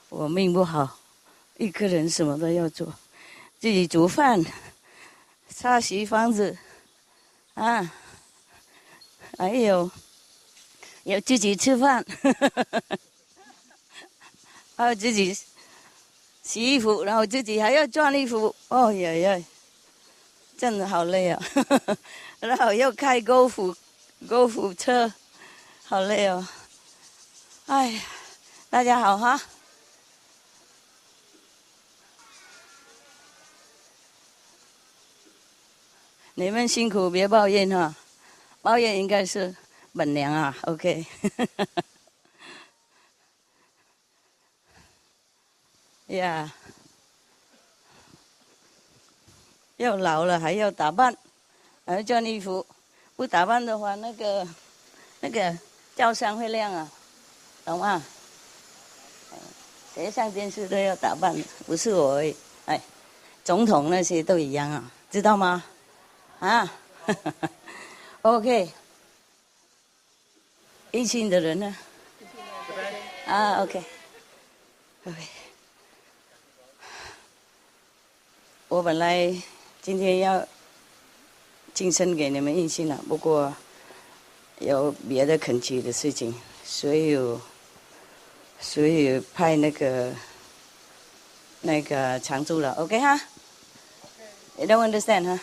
我命不好，一个人什么都要做，自己煮饭、擦洗房子，啊，还有要自己吃饭，还有自己洗衣服，然后自己还要转衣服。哦呀呀，真的好累啊！然后又开高尔夫车，好累哦。哎呀，大家好哈。你们辛苦别抱怨哈，抱怨应该是本娘啊。OK 呀，要老了还要打扮，还要穿衣服，不打扮的话，那个照相会亮啊，懂吗？谁上电视都要打扮，不是我而已。哎，总统那些都一样啊，知道吗？啊，OK，一群的人呢？啊，OK，OK。我本来今天要晋升给你们印星了，不过有别的恳急的事情，所以派那个常驻了 ，OK 哈？ You don't understand, huh?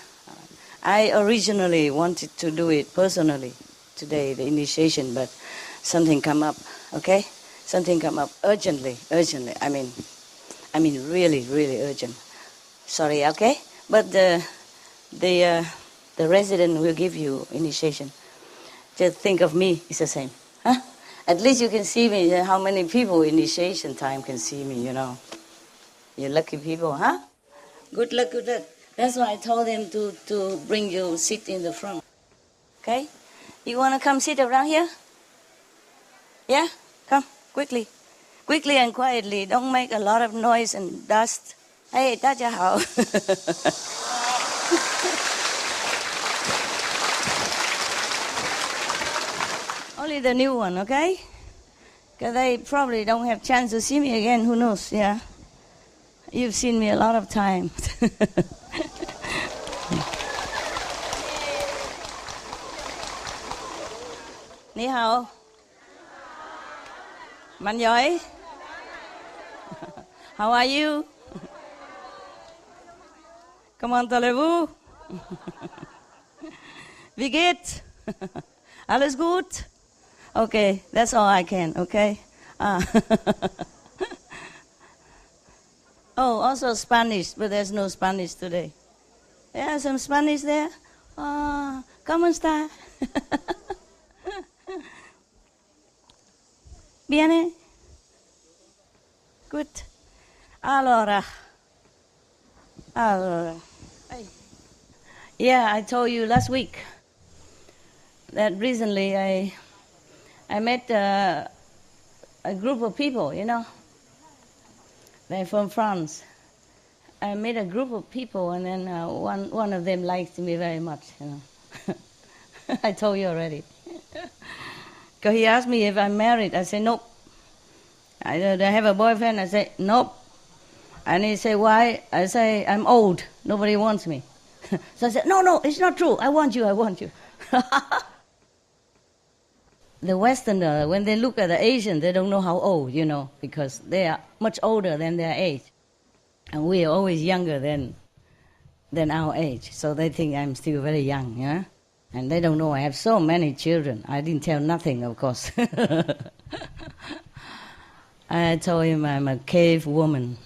I originally wanted to do it personally today, the initiation, but something come up, okay? Something come up urgently. I mean, really, really urgent. Sorry, okay? But the resident will give you initiation. Just think of me, it's the same, huh? At least you can see me. How many people initiation time can see me, you know? You lucky people, huh? Good luck, good luck. That's why I told him to bring you sit in the front. Okay? You want to come sit around here? Yeah? Come, quickly. Quickly and quietly. Don't make a lot of noise and dust. Hey, 大家好。Only the new one, okay? Because they probably don't have chance to see me again. Who knows? Yeah. You've seen me a lot of times. 你好，mạnh giỏi. How are you? Comment allez-vous? Wie geht's? Alles gut? Okay, that's all I can, okay? Oh, also Spanish, but there's no Spanish today. Yeah, some Spanish there. ¿Cómo está? Viene? Good. Allora. Yeah, I told you last week that recently I met a group of people, you know. They're from France. I met a group of people, and then one of them likes me very much, you know. I told you already. Because he asked me if I'm married. I said, nope. I have a boyfriend. I said, nope. And he said, why? I say, I'm old. Nobody wants me. So I said, no, it's not true. I want you. The Westerner, when they look at the Asian, they don't know how old, you know, because they are much older than their age. And we are always younger than our age. So they think I'm still very young, yeah? And they don't know I have so many children. I didn't tell nothing, of course. I told him I'm a cave woman,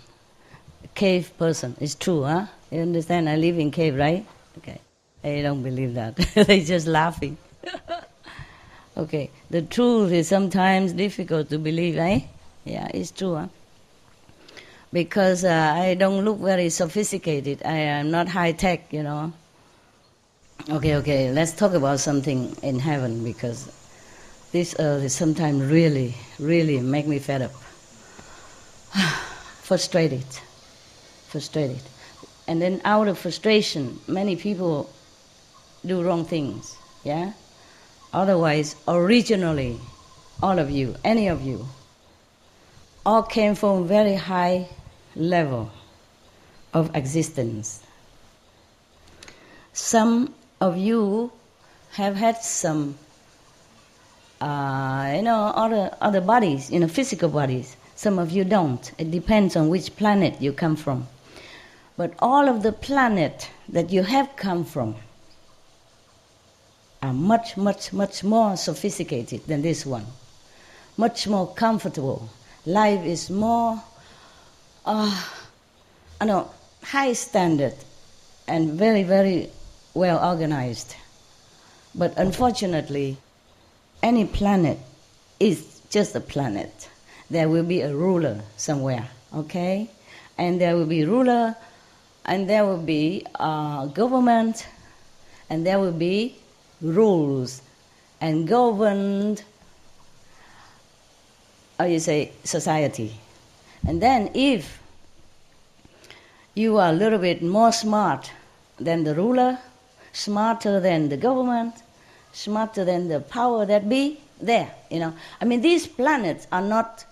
a cave person. It's true, huh? You understand? I live in cave, right? Okay. They don't believe that. They're just laughing. Okay. The truth is sometimes difficult to believe, eh? Yeah, it's true, huh? Because I don't look very sophisticated. I am not high-tech, you know. Okay, let's talk about something in heaven, because this earth is sometimes really, really make me fed up. Frustrated. And then out of frustration, many people do wrong things, yeah? Otherwise, originally, all of you, any of you, all came from very high level of existence. Some of you have had some, other bodies, physical bodies. Some of you don't. It depends on which planet you come from. But all of the planets that you have come from are much, much, much more sophisticated than this one. Much more comfortable. Life is more, high standard and very, very well organized. But unfortunately, any planet is just a planet. There will be a ruler somewhere, okay? And there will be ruler, and there will be government, and there will be rules and governed, society. And then if you are a little bit more smart than the ruler, smarter than the government, smarter than the power that be, there, these planets are not,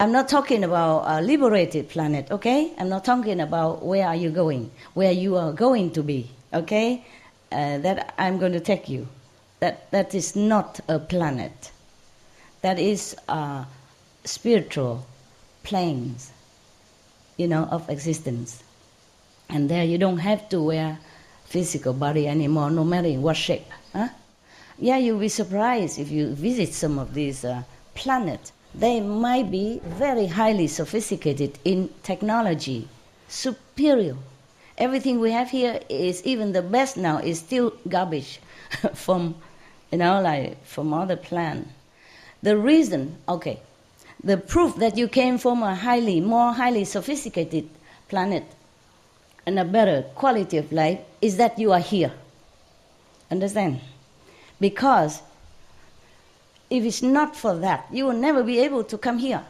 I'm not talking about a liberated planet, okay? I'm not talking about where are you going, where you are going to be, okay? That I'm going to take you. That is not a planet. That is spiritual planes, of existence. And there you don't have to wear physical body anymore, no matter in what shape. Huh? Yeah, you'll be surprised if you visit some of these planets. They might be very highly sophisticated in technology, superior. Everything we have here is, even the best now, is still garbage from, from other planets. The reason, the proof that you came from a more highly sophisticated planet and a better quality of life is that you are here. Understand? Because if it's not for that, you will never be able to come here.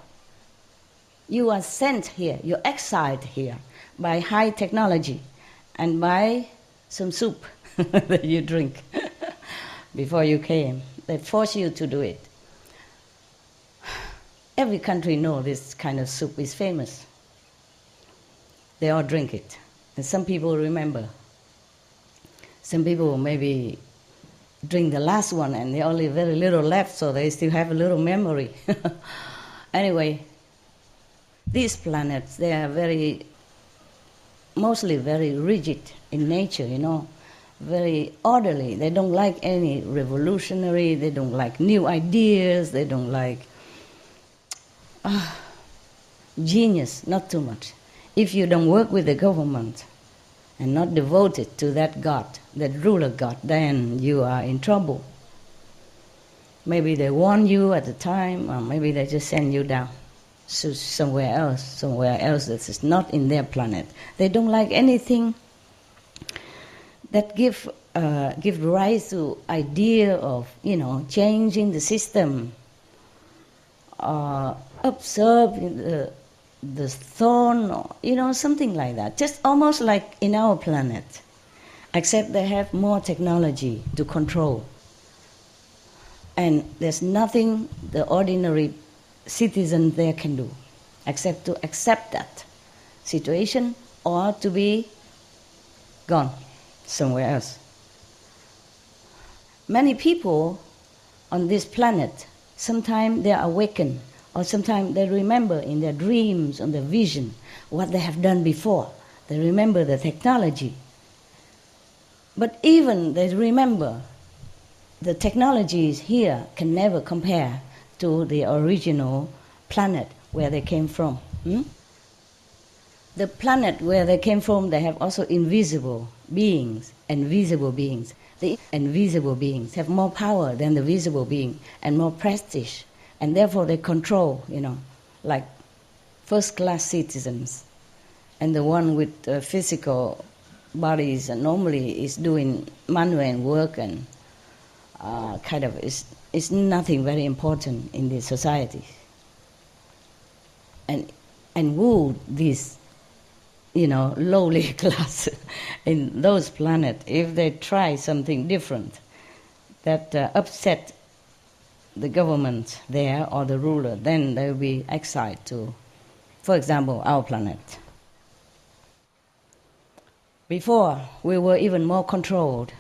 You are sent here, you're exiled here by high technology and by some soup that you drink before you came. They force you to do it. Every country knows this kind of soup is famous. They all drink it. And some people remember. Some people maybe drink the last one and they only very little left, so they still have a little memory. Anyway, these planets, they are mostly very rigid in nature, very orderly. They don't like any revolutionary, they don't like new ideas, they don't like genius, not too much. If you don't work with the government and not devoted to that God, that ruler God, then you are in trouble. Maybe they warn you at the time, or maybe they just send you down to somewhere else that is not in their planet. They don't like anything that give rise to idea of, changing the system, observe the thorn, or, something like that. Just almost like in our planet, except they have more technology to control. And there's nothing the ordinary citizen there can do, except to accept that situation or to be gone somewhere else. Many people on this planet, sometimes they are awakened, or sometimes they remember in their dreams, on their vision, what they have done before. They remember the technology. But even they remember, the technologies here can never compare to the original planet where they came from. The planet where they came from, they have also invisible beings and visible beings. The invisible beings have more power than the visible being and more prestige. And therefore they control, like first-class citizens. And the one with physical bodies normally is doing manual work and is nothing very important in the society. And would this, lowly class in those planets, if they try something different that upset the government there or the ruler, then they will be exiled to, for example, our planet. Before, we were even more controlled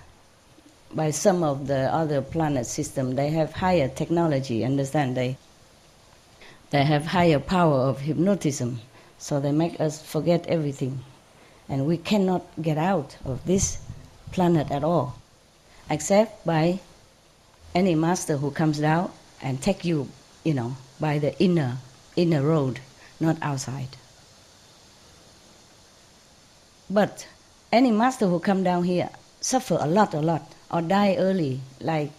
by some of the other planet system. They have higher technology, understand? They have higher power of hypnotism, so they make us forget everything. And we cannot get out of this planet at all, except by any master who comes down and take you, by the inner road, not outside. But any master who come down here suffer a lot, or die early, like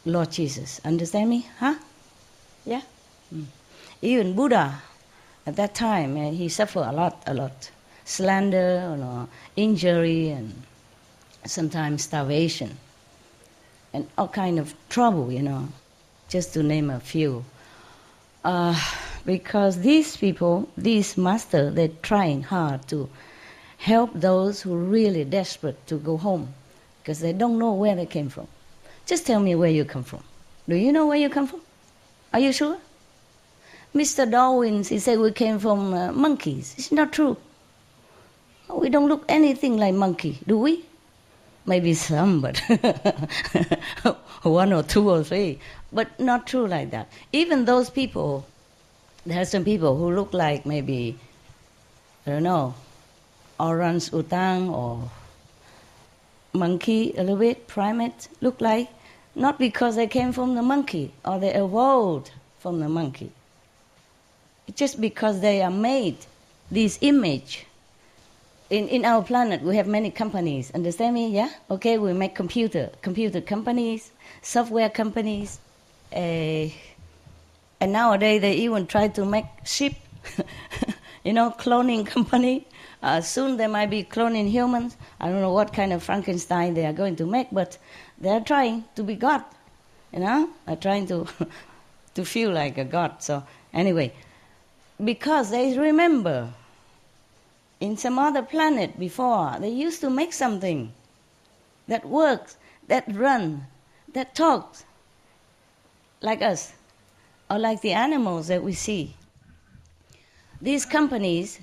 Lord Jesus. Understand me? Huh? Yeah? Even Buddha, at that time, he suffered a lot. Slander, injury, and sometimes starvation. And all kind of trouble, just to name a few. Because these people, these masters, they're trying hard to help those who are really desperate to go home, because they don't know where they came from. Just tell me where you come from. Do you know where you come from? Are you sure? Mr. Darwin, he said we came from monkeys. It's not true. We don't look anything like monkey, do we? Maybe some, but one or two or three. But not true like that. Even those people, there are some people who look like maybe, I don't know, orang-utang or monkey a little bit, primate, look like, not because they came from the monkey or they evolved from the monkey. It's just because they are made this image. In our planet, we have many companies. Understand me? Yeah? Okay, we make computer companies, software companies. And nowadays, they even try to make ship, cloning company. Soon they might be cloning humans. I don't know what kind of Frankenstein they are going to make, but they are trying to be God. They're trying to feel like a God. So anyway, because they remember in some other planet before, they used to make something that works, that runs, that talks, like us, or like the animals that we see. These companies,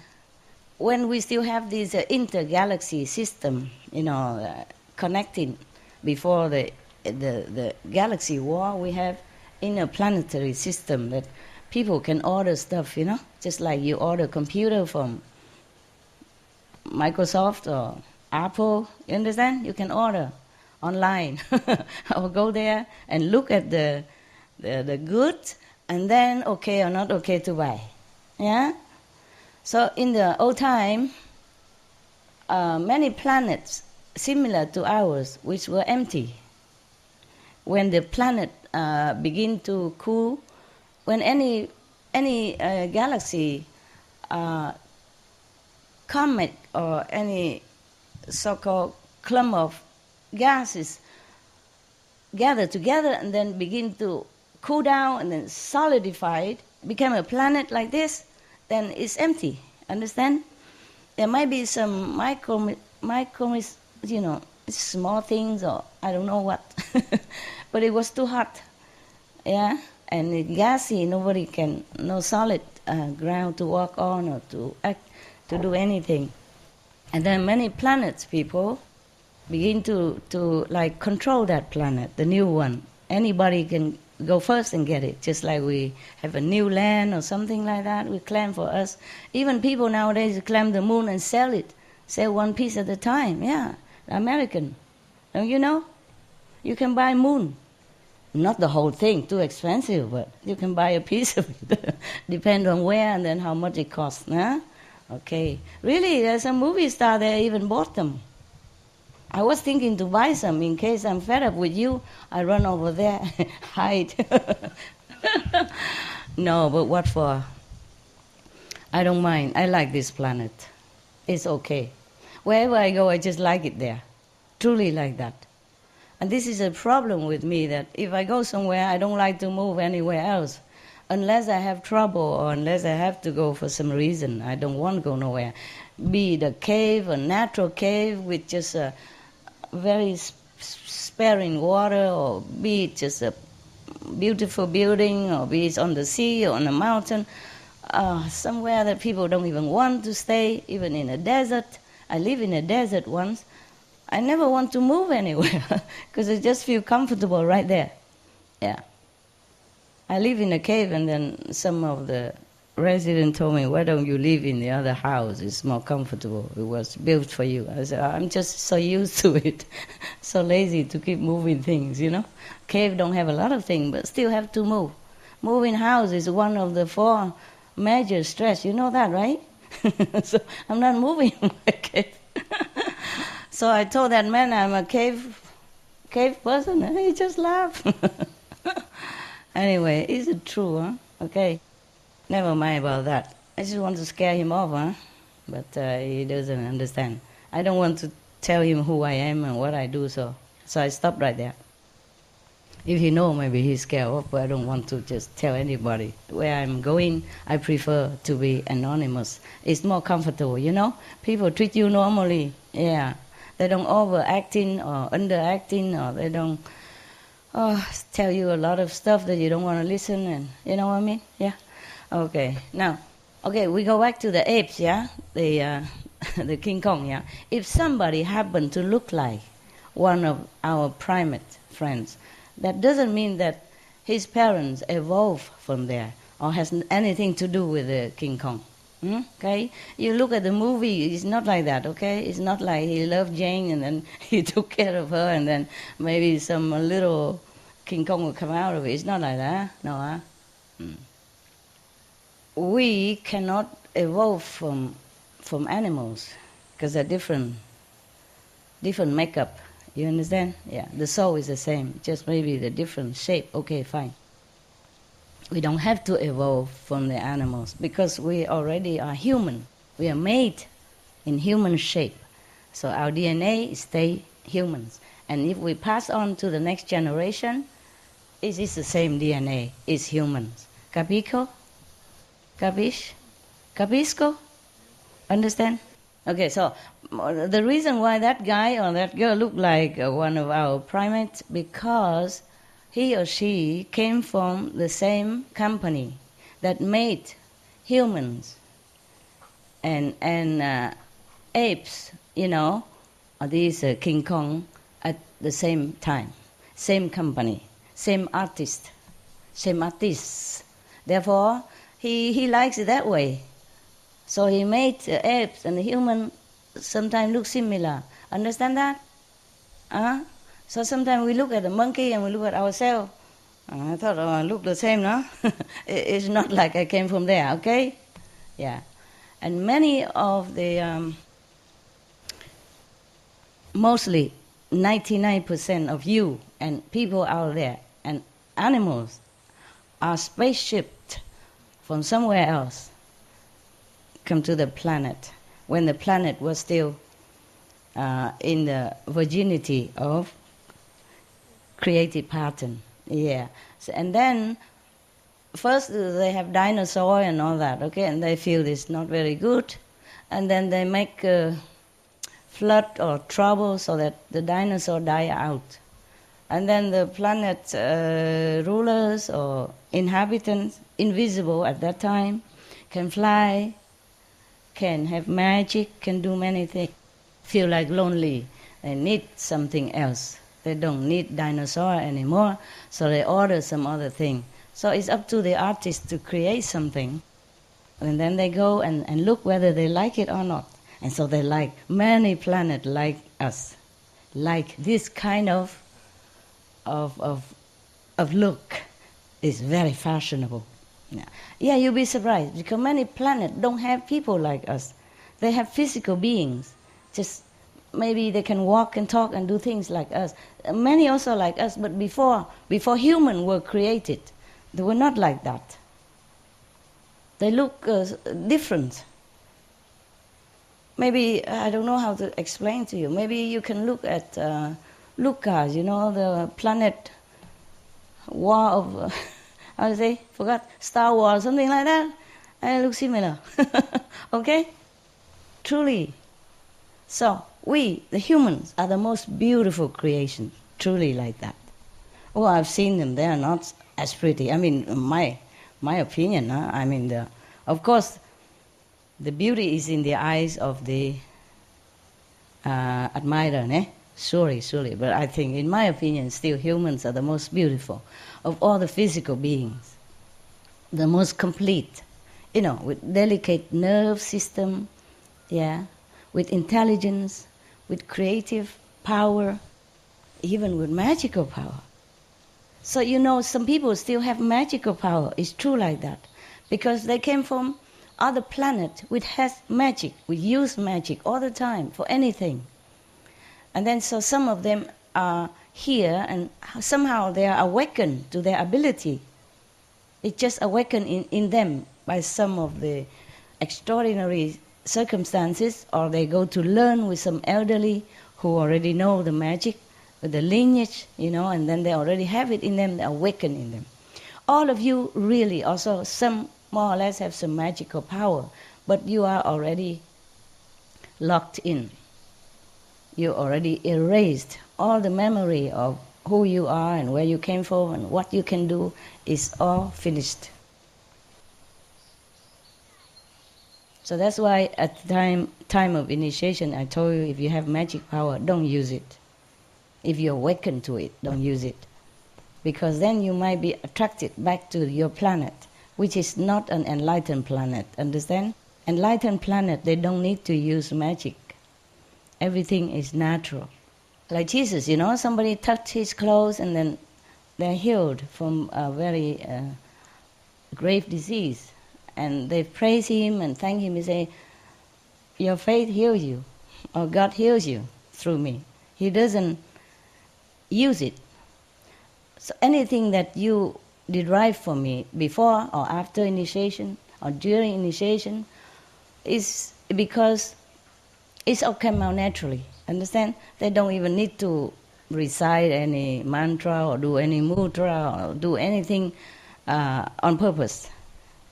when we still have this inter-galaxy system, connecting before the galaxy war, we have interplanetary system that people can order stuff, just like you order a computer from Microsoft or Apple, you understand? You can order online or go there and look at the goods and then okay or not okay to buy. Yeah? So in the old time, many planets similar to ours, which were empty. When the planet begin to cool, when any galaxy, comet or any so-called clump of gases gather together and then begin to cool down and then solidify, become a planet like this, then it's empty. Understand? There might be some micro, small things or I don't know what, but it was too hot, yeah. And it's gassy. Nobody can, no solid ground to walk on or to act, to do anything. And then many planets, people begin to control that planet, the new one. Anybody can go first and get it, just like we have a new land or something like that, we claim for us. Even people nowadays claim the moon and sell it, sell one piece at a time, yeah, American. Don't you know? You can buy moon. Not the whole thing, too expensive, but you can buy a piece of it. Depend on where and then how much it costs, huh? Okay. Really, there's a movie star there even bought them. I was thinking to buy some in case I'm fed up with you. I run over there, hide. No, but what for? I don't mind. I like this planet. It's okay. Wherever I go, I just like it there. Truly like that. And this is a problem with me, that if I go somewhere, I don't like to move anywhere else. Unless I have trouble or unless I have to go for some reason. I don't want to go nowhere. Be it a cave, a natural cave with just a very sparing water, or be it just a beautiful building, or be it on the sea or on a mountain, somewhere that people don't even want to stay, even in a desert. I live in a desert once. I never want to move anywhere because I just feel comfortable right there. Yeah. I live in a cave, and then some of the residents told me, why don't you live in the other house? It's more comfortable. It was built for you. I said, I'm just so used to it, so lazy to keep moving things, you know. Cave don't have a lot of things, but still have to move. Moving house is one of the 4 major stress. You know that, right? So I'm not moving in my cave. So I told that man I'm a cave person, and he just laughed. Anyway, is it true, huh? Okay. Never mind about that. I just want to scare him off, huh? But he doesn't understand. I don't want to tell him who I am and what I do, so I stopped right there. If he knows, maybe he's scared off, but I don't want to just tell anybody. Where I'm going, I prefer to be anonymous. It's more comfortable, you know? People treat you normally, yeah. They don't overacting or underacting, or they don't tell you a lot of stuff that you don't want to listen, and you know what I mean? Yeah. Okay. Now, we go back to the apes, yeah, the King Kong, yeah. If somebody happened to look like one of our primate friends, that doesn't mean that his parents evolved from there or has anything to do with the King Kong. Okay, you look at the movie, it's not like that, okay? It's not like he loved Jane and then he took care of her and then maybe some little King Kong will come out of it. It's not like that, no, huh? We cannot evolve from animals because they're different makeup. You understand? Yeah, the soul is the same, just maybe the different shape. Okay, fine. We don't have to evolve from the animals because we already are human. We are made in human shape. So our DNA stay humans. And if we pass on to the next generation, it is the same DNA. It's humans. Capico? Capish? Capisco? Understand? Okay, so the reason why that guy or that girl looked like one of our primates, because he or she came from the same company that made humans and apes, you know, these King Kong at the same time, same company, same artists. Therefore, he likes it that way. So he made the apes and the human sometimes look similar. Understand that? So sometimes we look at the monkey and we look at ourselves. I thought, I look the same, no? It's not like I came from there, okay? Yeah. And many of the, mostly 99% of you and people out there and animals are spaceshipped from somewhere else, come to the planet, when the planet was still in the virginity of creative pattern. Yeah. So, and then first they have dinosaur and all that, okay, and they feel it's not very good, and then they make flood or trouble so that the dinosaur die out. And then the planet rulers or inhabitants, invisible at that time, can fly, can have magic, can do many things, feel like lonely, they need something else. They don't need dinosaur anymore, so they order some other thing. So it's up to the artist to create something, and then they go and look whether they like it or not. And so they like many planets like us, like this kind of look is very fashionable. Yeah, you'll be surprised because many planets don't have people like us. They have physical beings, just maybe they can walk and talk and do things like us. Many also like us, but before humans were created, they were not like that. They look different. Maybe, I don't know how to explain to you. Maybe you can look at Lucas, you know, the planet war of, how to say, forgot, Star Wars, something like that. And it looks similar. Okay? Truly. So, we, the humans, are the most beautiful creation, truly like that. Oh, I've seen them. They are not as pretty. I mean, my opinion. I mean, of course, the beauty is in the eyes of the admirer, eh? Surely. But I think, in my opinion, still humans are the most beautiful of all the physical beings, the most complete. You know, with delicate nerve system, yeah, with intelligence, with creative power, even with magical power. So you know, some people still have magical power. It's true like that, because they came from other planet which has magic. We use magic all the time for anything. And then so some of them are here, and somehow they are awakened to their ability. It just awakened in them by some of the extraordinary circumstances, or they go to learn with some elderly who already know the magic, with the lineage, you know, and then they already have it in them, they awaken in them. All of you really also, some more or less have some magical power, but you are already locked in. You already erased all the memory of who you are and where you came from and what you can do is all finished. So that's why at the time of initiation I told you, if you have magic power, don't use it. If you awaken to it, don't use it. Because then you might be attracted back to your planet, which is not an enlightened planet, understand? Enlightened planet, they don't need to use magic. Everything is natural. Like Jesus, you know, somebody touched his clothes and then they're healed from a very grave disease. And they praise him and thank him and say, your faith heals you, or God heals you through me. He doesn't use it. So anything that you derive from me before or after initiation or during initiation is because it's all come out naturally. Understand? They don't even need to recite any mantra or do any mudra or do anything on purpose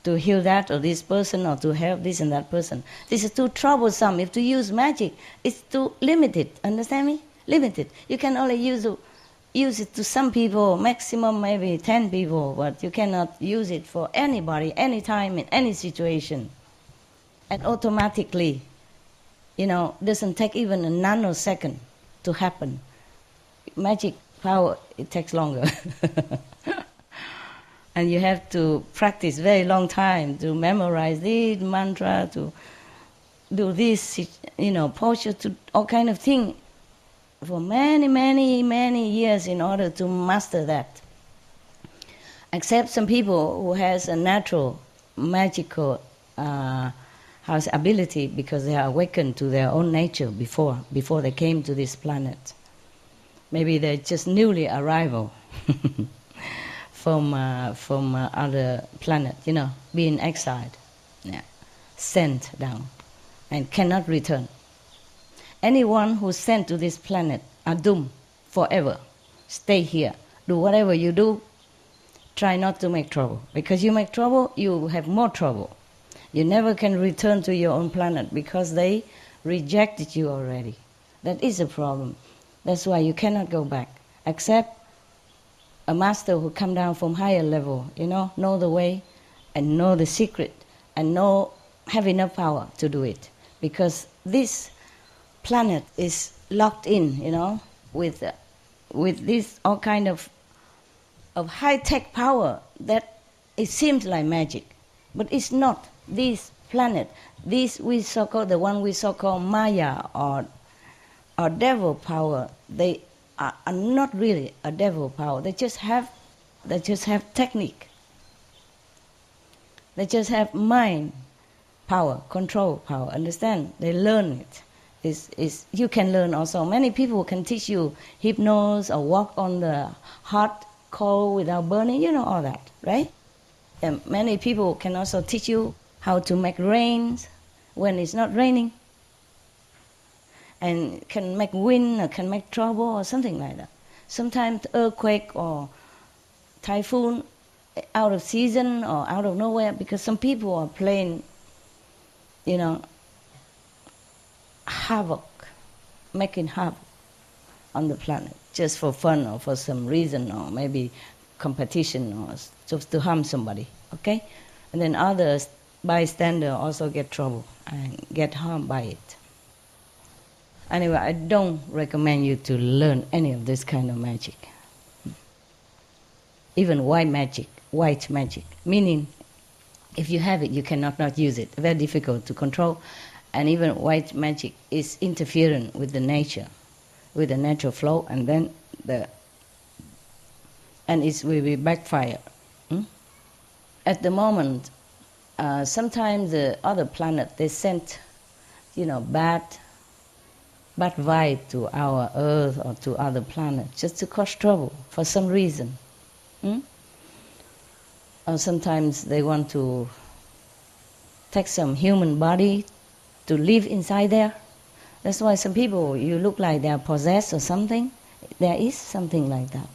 to heal that or this person or to help this and that person. This is too troublesome. If to use magic, it's too limited. Understand me? Limited. You can only use it to some people, maximum maybe 10 people, but you cannot use it for anybody, anytime, in any situation. And automatically, you know, doesn't take even a nanosecond to happen. Magic power, it takes longer. And you have to practice very long time to memorize this mantra, to do this, you know, posture, to all kind of thing for many years in order to master that. Except some people who has a natural, magical has ability because they are awakened to their own nature before they came to this planet. Maybe they're just newly arrival from other planet, you know, being exiled, yeah, sent down, and cannot return. Anyone who's sent to this planet are doomed forever. Stay here. Do whatever you do. Try not to make trouble. Because you make trouble, you have more trouble. You never can return to your own planet because they rejected you already. That is a problem. That's why you cannot go back. Except a master who come down from higher level, you know the way and know the secret and have enough power to do it. Because this planet is locked in, you know, with this all kind of high-tech power that it seems like magic. But it's not. This planet, this we so-called, the one we so-called Maya or devil power, they are not really a devil power. They just have technique. They just have mind power, control power. Understand? They learn it. You can learn also. Many people can teach you hypnosis or walk on the hot coal without burning. You know all that, right? And many people can also teach you how to make rains when it's not raining, and can make wind or can make trouble or something like that. Sometimes earthquake or typhoon out of season or out of nowhere, because some people are playing, you know, havoc, making havoc on the planet. just for fun or for some reason, or maybe competition, or just to harm somebody, okay? And then others, bystander, also get trouble and get harmed by it. Anyway, I don't recommend you to learn any of this kind of magic. Even white magic, meaning if you have it, you cannot not use it. Very difficult to control. And even white magic is interfering with the nature, with the natural flow, and then it will be backfire. At the moment, sometimes the other planet, they send, bad vibe to our Earth or to other planets, just to cause trouble for some reason. Or sometimes they want to take some human body to live inside there. That's why some people, you look like they are possessed or something. There is something like that.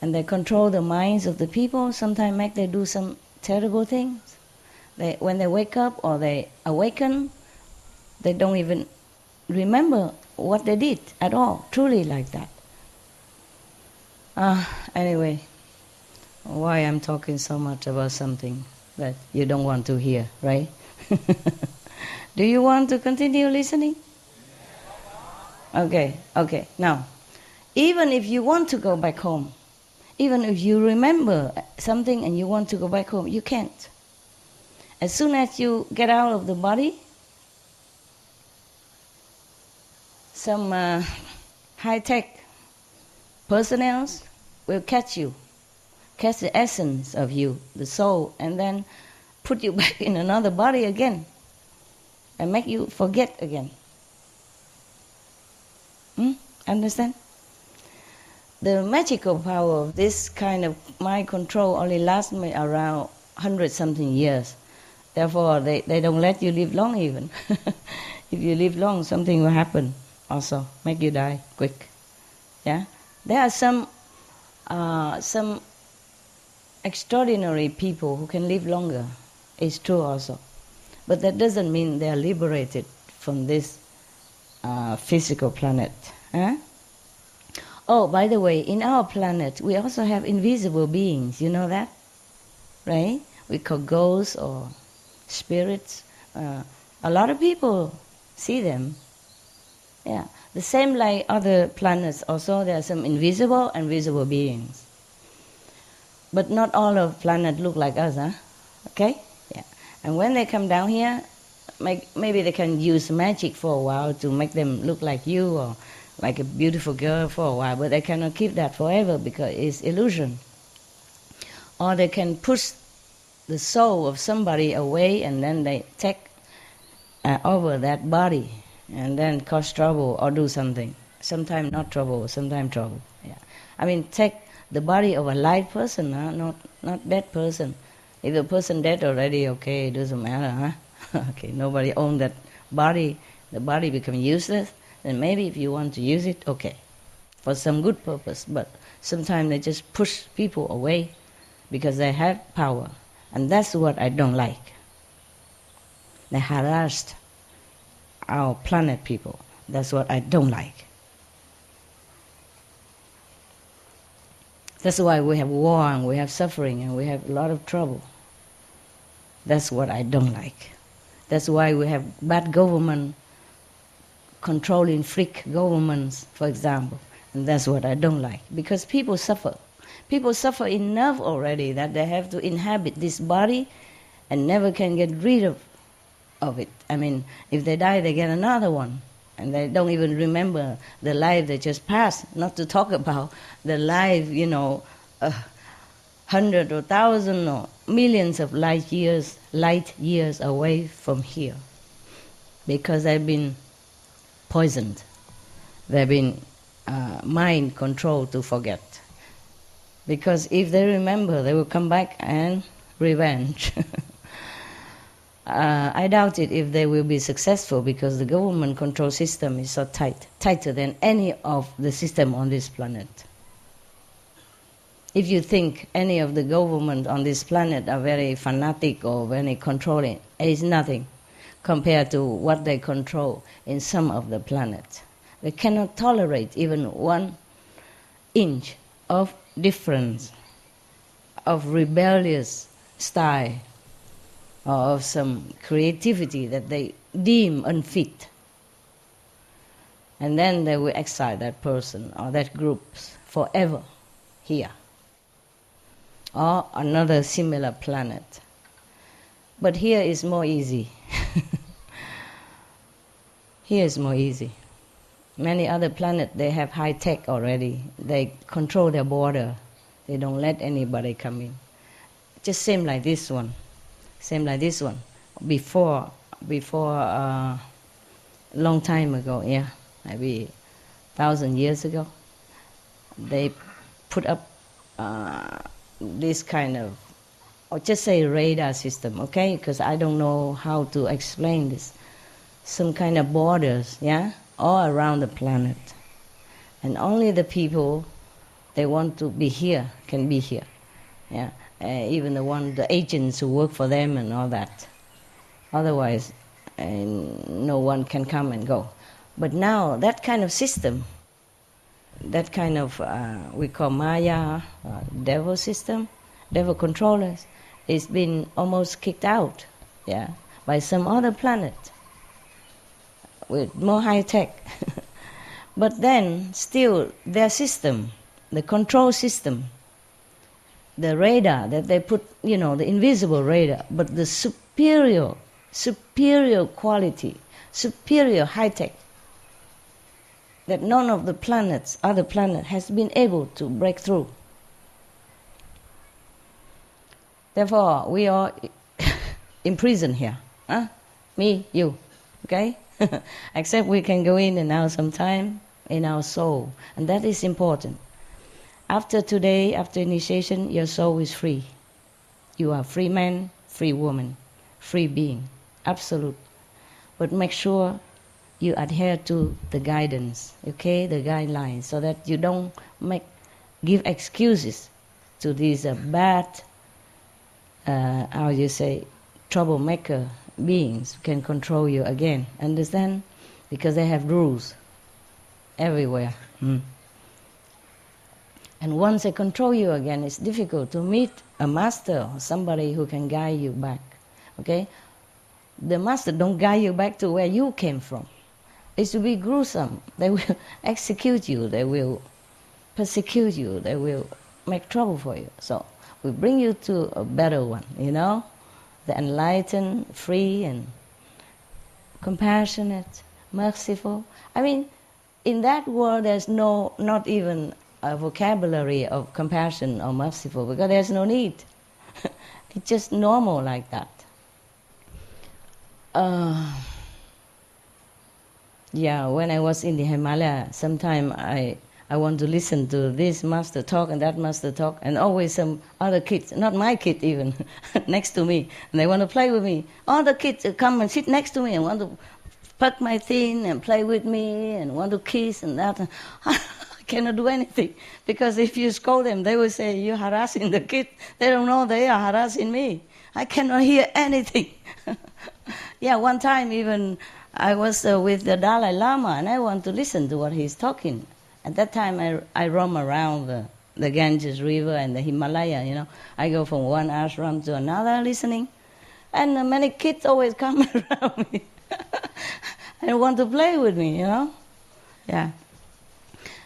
And they control the minds of the people, sometimes make them do some terrible things. When they wake up or they awaken, they don't even remember what they did at all, truly like that. Anyway, why I'm talking so much about something that you don't want to hear, right? Do you want to continue listening? Okay. Now, even if you want to go back home, even if you remember something and you want to go back home, you can't. As soon as you get out of the body, some high-tech personnel will catch the essence of you, the soul, and then put you back in another body again and make you forget again. Understand? The magical power of this kind of mind control only lasts me around 100-something years. Therefore, they don't let you live long even. If you live long, something will happen also, make you die quick. Yeah? There are some extraordinary people who can live longer. It's true also. But that doesn't mean they are liberated from this physical planet. Oh, by the way, in our planet, we also have invisible beings. You know that? Right? We call ghosts or spirits. A lot of people see them. Yeah. The same like other planets also, there are some invisible and visible beings. But not all of planets look like us, huh? Okay? Yeah. And when they come down here, maybe they can use magic for a while to make them look like you or like a beautiful girl for a while, but they cannot keep that forever because it's illusion. Or they can push the soul of somebody away and then they take over that body and then cause trouble or do something. Sometimes not trouble, sometimes trouble. Yeah. I mean, take the body of a live person, not dead person. If the person dead already, okay, it doesn't matter, huh? Okay, nobody owns that body. The body becomes useless. Then maybe if you want to use it, okay, for some good purpose. But sometimes they just push people away because they have power. And that's what I don't like. They harassed our planet people. That's what I don't like. That's why we have war and we have suffering and we have a lot of trouble. That's what I don't like. That's why we have bad government, controlling freak governments, for example. And that's what I don't like. Because people suffer. People suffer enough already that they have to inhabit this body and never can get rid of it. I mean, if they die, they get another one. And they don't even remember the life they just passed, not to talk about the life, 100 or 1,000 or millions of light years away from here. Because they've been poisoned. They've been mind controlled to forget. Because if they remember, they will come back and revenge. I doubt it if they will be successful because the government control system is so tight, tighter than any of the system on this planet. If you think any of the government on this planet are very fanatic or very controlling, it is nothing compared to what they control in some of the planets. They cannot tolerate even 1 inch of difference, of rebellious style, or of some creativity that they deem unfit. And then they will exile that person or that group forever here, or another similar planet. But here is more easy. Here is more easy. Many other planets, they have high tech already. They control their border. They don't let anybody come in. Just same like this one. Same like this one. Before long time ago, yeah, maybe 1,000 years ago, they put up this kind of, or just say radar system, okay? Because I don't know how to explain this. Some kind of borders, yeah, all around the planet. And only the people they want to be here can be here, yeah. Even the agents who work for them and all that. Otherwise, no one can come and go. But now that kind of system, that kind of we call Maya, devil system, devil controllers, is been almost kicked out, yeah, by some other planet with more high tech. But then still their system, the control system, the radar that they put, the invisible radar, but the superior quality, superior high tech, that none of the other planet has been able to break through. Therefore, we are imprisoned here. Huh? Me, you, okay? Except we can go in and out sometime in our soul, and that is important. After today, after initiation, your soul is free. You are free man, free woman, free being, absolute. But make sure you adhere to the guidance, okay, the guidelines, so that you don't give excuses to these bad, troublemaker beings who can control you again. Understand? Because they have rules everywhere. And once they control you again, it's difficult to meet a master or somebody who can guide you back. Okay? The master don't guide you back to where you came from. It will be gruesome. They will execute you. They will persecute you. They will make trouble for you. So we bring you to a better one, the enlightened, free, and compassionate, merciful. I mean, in that world, there's not even a vocabulary of compassion or merciful, because there's no need. It's just normal like that. When I was in the Himalaya, sometime I want to listen to this master talk and that master talk, and always some other kids, not my kid even, next to me, and they want to play with me. All the kids come and sit next to me and want to pluck my thing and play with me and want to kiss and that. I cannot do anything, because if you scold them, they will say, you're harassing the kid. They don't know they are harassing me. I cannot hear anything. One time even I was with the Dalai Lama, and I want to listen to what he's talking. At that time I roam around the Ganges River and the Himalaya, I go from one ashram to another listening. And many kids always come around me and want to play with me, Yeah.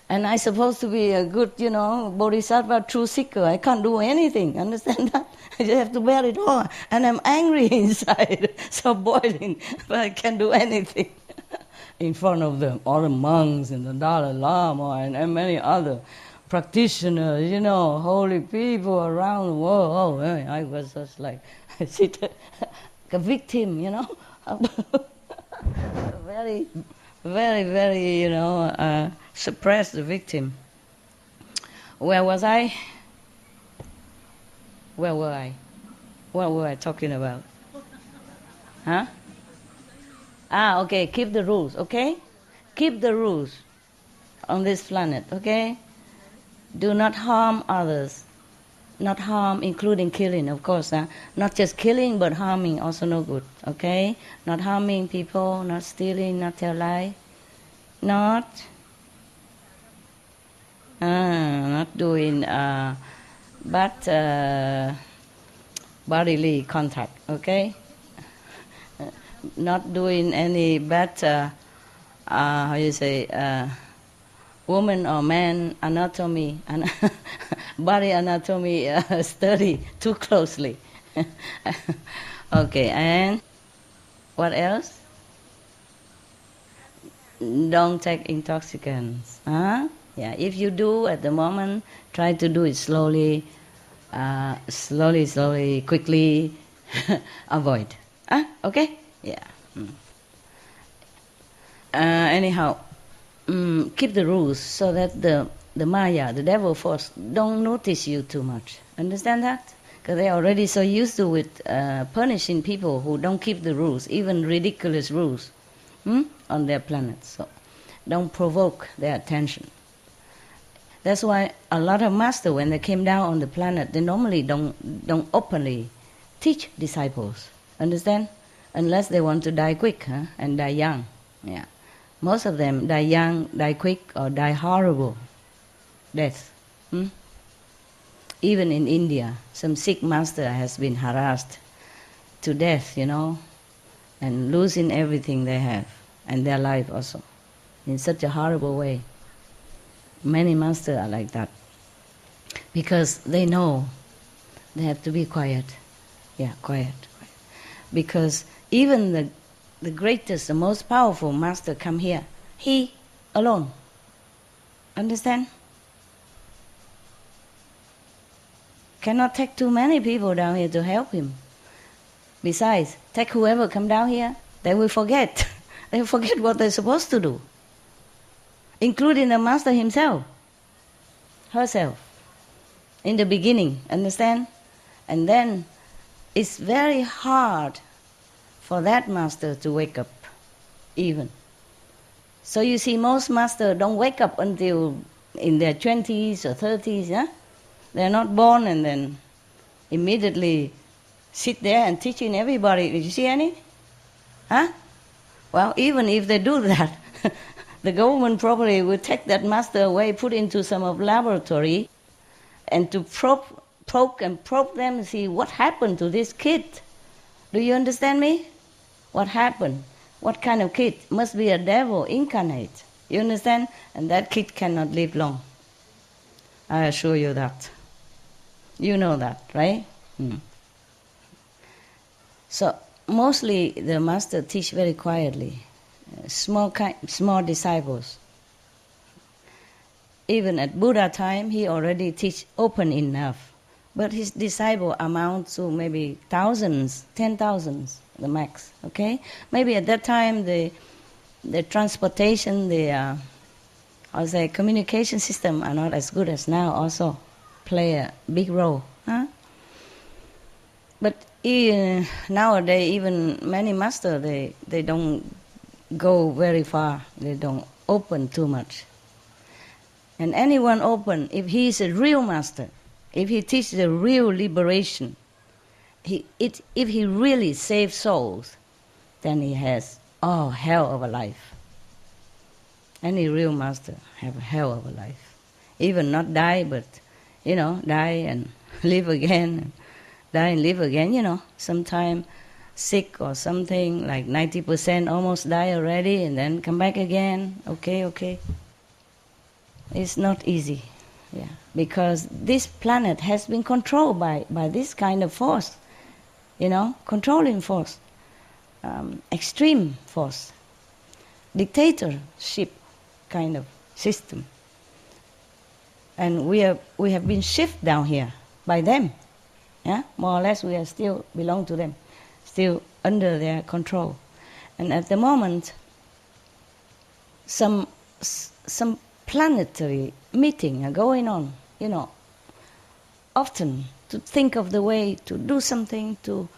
And I'm supposed to be a good, bodhisattva, true seeker. I can't do anything, understand that? I just have to bear it all. And I'm angry inside, so boiling, but I can't do anything. In front of them, all the monks and the Dalai Lama and many other practitioners, holy people around the world. Oh, I was just like, I sit like a victim, very, very, very, suppressed victim. Where was I? Where were I? What were I talking about? Huh? Okay, keep the rules, okay? Keep the rules on this planet, okay? Do not harm others. Not harm, including killing, of course. Not just killing, but harming, also no good, okay? Not harming people, not stealing, not tell lie. not not doing bad bodily contact, okay? Not doing any bad, how you say, woman or man anatomy, body anatomy study too closely. Okay, and what else? Don't take intoxicants. Huh? Yeah, if you do at the moment, try to do it slowly, slowly, quickly. Avoid. Okay? Yeah. Anyhow, keep the rules so that the Maya, the devil force, don't notice you too much. Understand that? Because they're already so used to with punishing people who don't keep the rules, even ridiculous rules, on their planet. So don't provoke their attention. That's why a lot of masters, when they came down on the planet, they normally don't openly teach disciples. Understand? Unless they want to die quick and die young. Yeah. Most of them die young, die quick, or die horrible death. Even in India, some Sikh master has been harassed to death, and losing everything they have, and their life also, in such a horrible way. Many masters are like that. Because they know they have to be quiet. Yeah, quiet. Because even the greatest, the most powerful master come here, he alone. Understand? Cannot take too many people down here to help him. Besides, take whoever come down here, they will forget. They will forget what they're supposed to do. Including the master himself, herself, in the beginning, understand? And then it's very hard for that master to wake up, even. So you see, most masters don't wake up until in their 20s or 30s, They're not born and then immediately sit there and teaching everybody. Did you see any? Well, even if they do that, the government probably will take that master away, put into some of laboratory, and to poke them and see what happened to this kid. Do you understand me? What happened? What kind of kid? Must be a devil incarnate. You understand? And that kid cannot live long. I assure you that. You know that, right? So mostly the master teach very quietly. Small disciples. Even at Buddha time, he already teach open enough. But his disciple amount to maybe thousands, 10,000s, the max. Okay, maybe at that time the transportation, the communication system are not as good as now. Also, play a big role. But nowadays, even many masters they don't go very far. They don't open too much. And anyone open, if he is a real master, if he teaches the real liberation, if he really saves souls, then he has hell of a life. Any real master have a hell of a life. Even not die, but die and live again, die and live again. Sometime sick or something, like 90% almost die already, and then come back again. Okay. It's not easy, because this planet has been controlled by this kind of force, controlling force, extreme force, dictatorship kind of system. And we have been shifted down here by them, more or less we are still belong to them, still under their control. And at the moment, some planetary meeting are going on, often to think of the way to do something, to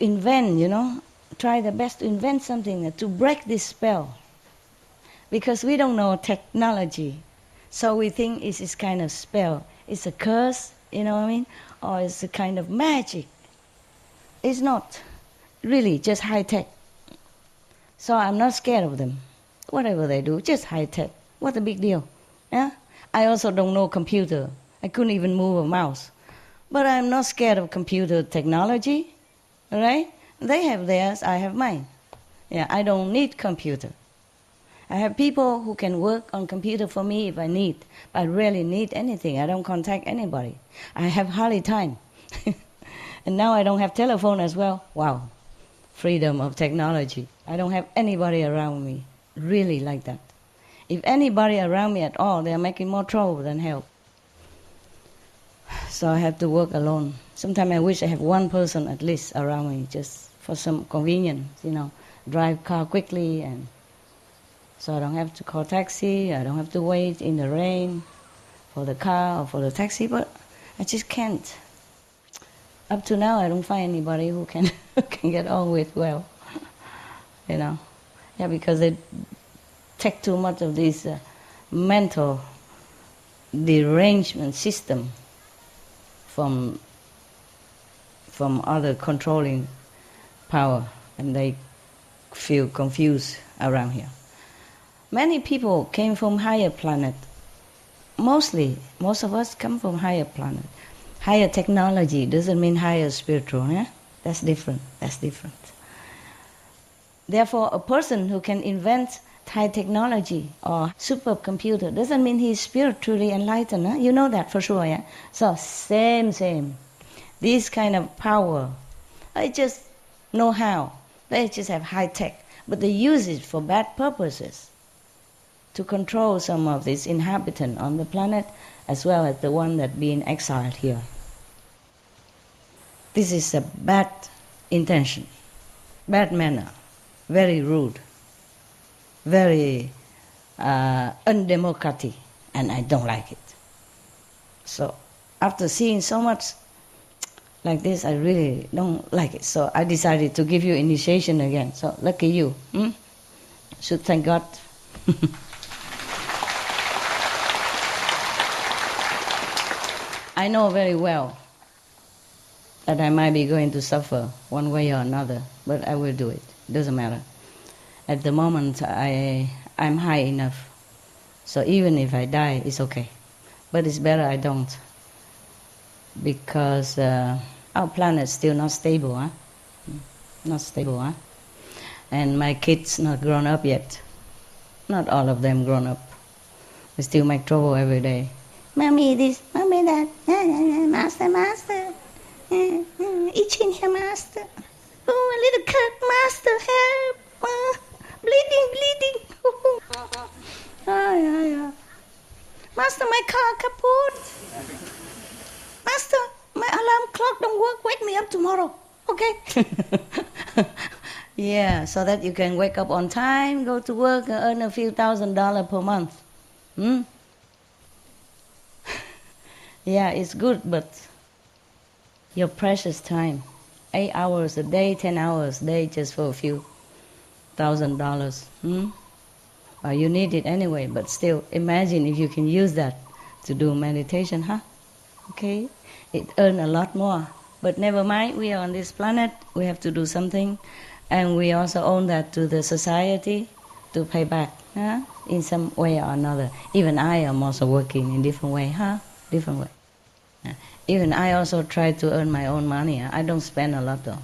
invent, try the best to invent something, to break this spell. Because we don't know technology, so we think it's this kind of spell. It's a curse, or it's a kind of magic. It's not really just high tech. So I'm not scared of them. whatever they do, just high tech. What a big deal. Yeah? I also don't know computer. I couldn't even move a mouse. But I'm not scared of computer technology. All right? They have theirs, I have mine. Yeah, I don't need computer. I have people who can work on computer for me if I need. But I rarely need anything. I don't contact anybody. I have hardly time. And now I don't have telephone as well. Wow. Freedom of technology. I don't have anybody around me really like that. If anybody around me at all, they are making more trouble than help. So I have to work alone. Sometimes I wish I have one person at least around me just for some convenience, drive car quickly, and so I don't have to call taxi, I don't have to wait in the rain for the car or for the taxi, but I just can't. Up to now, I don't find anybody who can get on with well, Yeah, because they take too much of this mental derangement system from other controlling power, and they feel confused around here. Many people came from higher planet. Most of us come from higher planet. Higher technology doesn't mean higher spiritual. Yeah? That's different. Therefore, a person who can invent high technology or supercomputer doesn't mean he's spiritually enlightened. Huh? You know that for sure, yeah? So, same. This kind of power, they just know how. They just have high tech, but they use it for bad purposes to control some of these inhabitants on the planet as well as the one that being exiled here. This is a bad intention, bad manner, very rude, very undemocratic, and I don't like it. So after seeing so much like this, I really don't like it. So I decided to give you initiation again. So lucky you. Should thank God. I know very well that I might be going to suffer one way or another, but I will do it. Doesn't matter. At the moment, I'm high enough. So even if I die, it's okay. But it's better I don't. Because our planet's still not stable, huh? Not stable, huh? And my kids not grown up yet. Not all of them grown up. We still make trouble every day. Mommy this, mommy that. Master. Itching here, master. Oh, a little cut, master, help. Bleeding. Yeah. Master, my car kaput. Master, my alarm clock don't work. Wake me up tomorrow, okay? Yeah, so that you can wake up on time, go to work, and earn a few $1,000s per month. Yeah, it's good, but your precious time, 8 hours a day, 10 hours a day, just for a few $1,000s. Well, you need it anyway, but still, imagine if you can use that to do meditation, huh? Okay, it earns a lot more. But never mind, we are on this planet, we have to do something, and we also owe that to the society to pay back, huh? In some way or another. Even I am also working in different way, huh? Different way. Even I also try to earn my own money. I don't spend a lot though.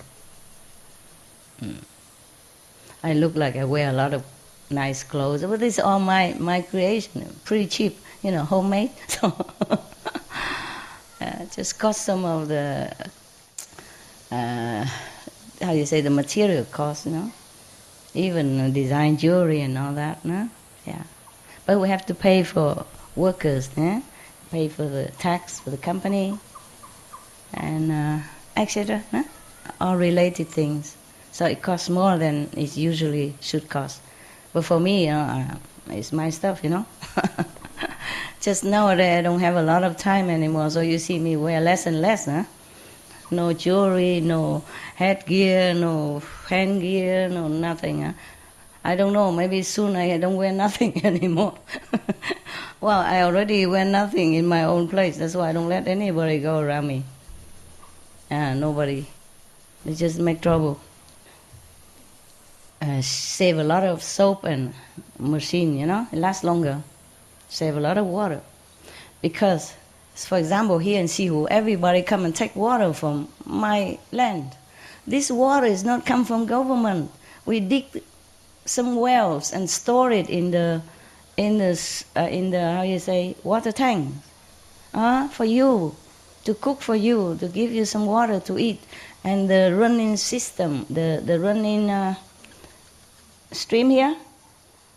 I look like I wear a lot of nice clothes, but it's all my creation, pretty cheap, homemade. So just cost some of the the material cost, even design jewelry and all that, no? Yeah. But we have to pay for workers, pay for the tax for the company, and etc. All related things. So it costs more than it usually should cost. But for me, it's my stuff, Just nowadays I don't have a lot of time anymore, so you see me wear less and less, No jewelry, no headgear, no handgear, no nothing. I don't know, maybe soon I don't wear nothing anymore. Well, I already wear nothing in my own place, that's why I don't let anybody go around me. Nobody. They just make trouble. save a lot of soap and machine, you know, it lasts longer. Save a lot of water. Because, for example, here in Sihu, everybody come and take water from my land. This water is not come from government. We dig some wells and store it in the how you say, water tank, for you, to cook for you, to give you some water to eat. And the running system, the running stream here,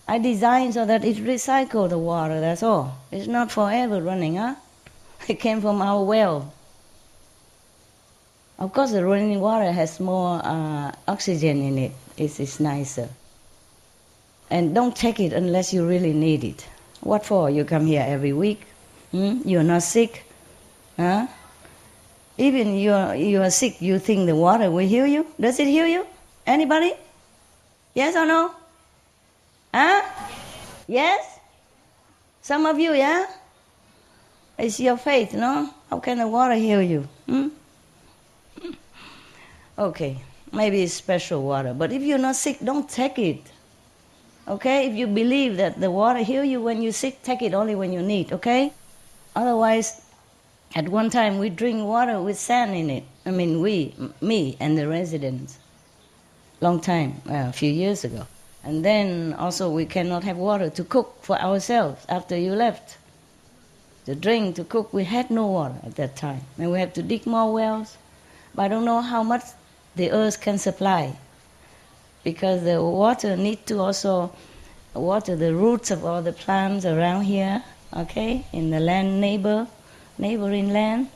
I designed so that it recycles the water, that's all. It's not forever running, It came from our well. Of course, the running water has more oxygen in it. It's nicer. And don't take it unless you really need it. What for? You come here every week. You're not sick. Even you are sick, you think the water will heal you? Does it heal you? Anybody? Yes or no? Yes? Some of you, yeah? It's your faith, no? How can the water heal you? Okay, maybe it's special water. But if you're not sick, don't take it. Okay? If you believe that the water heals you when you're sick, take it only when you need, okay? Otherwise, at one time we drink water with sand in it. I mean, me and the residents. Long time, a few years ago. And then also we cannot have water to cook for ourselves after you left. To drink, to cook, we had no water at that time. And we have to dig more wells. But I don't know how much the earth can supply. Because the water need to also water the roots of all the plants around here, okay, in the land neighboring land.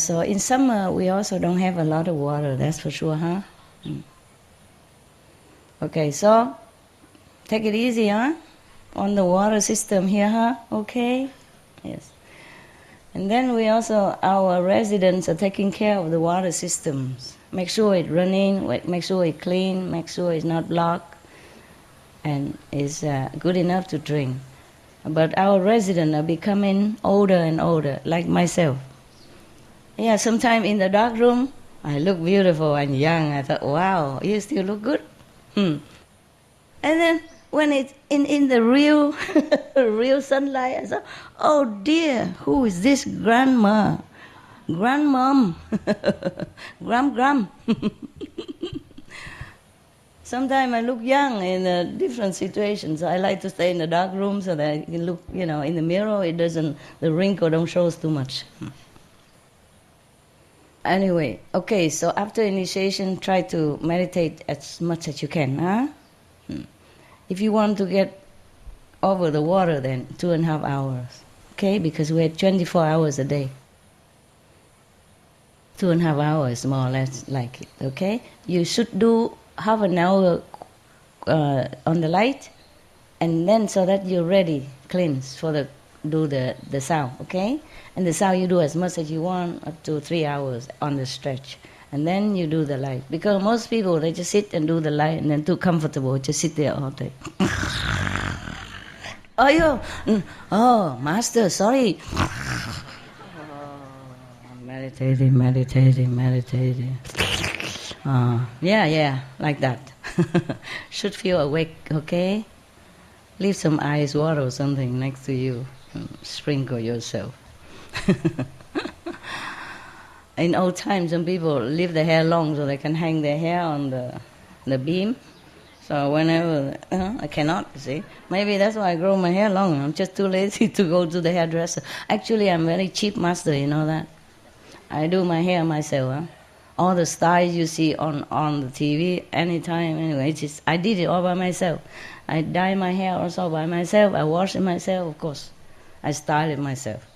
So in summer we also don't have a lot of water, that's for sure, Okay, so take it easy, on the water system here, okay? Yes. And then we also, our residents are taking care of the water systems. Make sure it's running, make sure it's clean, make sure it's not blocked, and is good enough to drink. But our residents are becoming older and older, like myself. Yeah, sometime in the dark room, I look beautiful and young. I thought, wow, you still look good. And then when it's in the real real sunlight, I thought, oh dear, who is this grandma? Grandmom? Gram. Sometimes I look young in different situations. I like to stay in the dark room so that I can look, in the mirror. The wrinkle don't show too much. Anyway, okay, so after initiation, try to meditate as much as you can, If you want to get over the water, then 2.5 hours, okay? Because we had 24 hours a day. 2.5 hours, more or less, like it, okay? You should do half an hour on the light, and then so that you're ready, cleanse, do the sound, okay? And the sound you do as much as you want, up to 3 hours on the stretch. And then you do the light. Because most people, they just sit and do the light and then too comfortable, just sit there all day. Oh, master, sorry. Meditating. Yeah, like that. Should feel awake, okay? Leave some ice water or something next to you. Sprinkle yourself. In old times, some people leave their hair long so they can hang their hair on the beam. So whenever, I cannot, you see. Maybe that's why I grow my hair long. I'm just too lazy to go to the hairdresser. Actually, I'm very cheap master, you know that. I do my hair myself. All the styles you see on the TV, anytime, anyway, I did it all by myself. I dye my hair also by myself. I wash it myself, of course. I style it myself.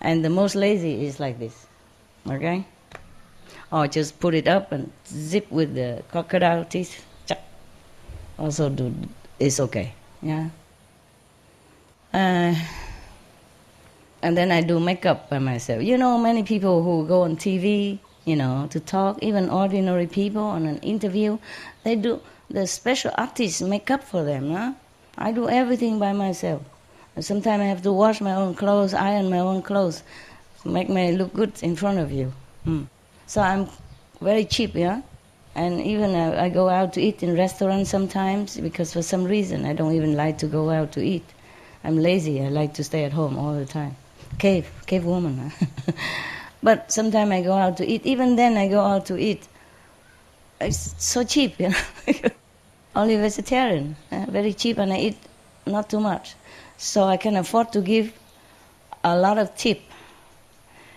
And the most lazy is like this. Okay? Or just put it up and zip with the crocodile teeth. Also it's okay. Yeah. And then I do makeup by myself. Many people who go on TV, to talk, even ordinary people on an interview, they do the special artists make up for them. I do everything by myself. And sometimes I have to wash my own clothes, iron my own clothes, make me look good in front of you. So I'm very cheap, yeah? And even I go out to eat in restaurants sometimes because for some reason I don't even like to go out to eat. I'm lazy. I like to stay at home all the time. Cave woman. But sometimes I go out to eat. Even then I go out to eat. It's so cheap, you know. Only vegetarian, very cheap, and I eat not too much. So I can afford to give a lot of tip.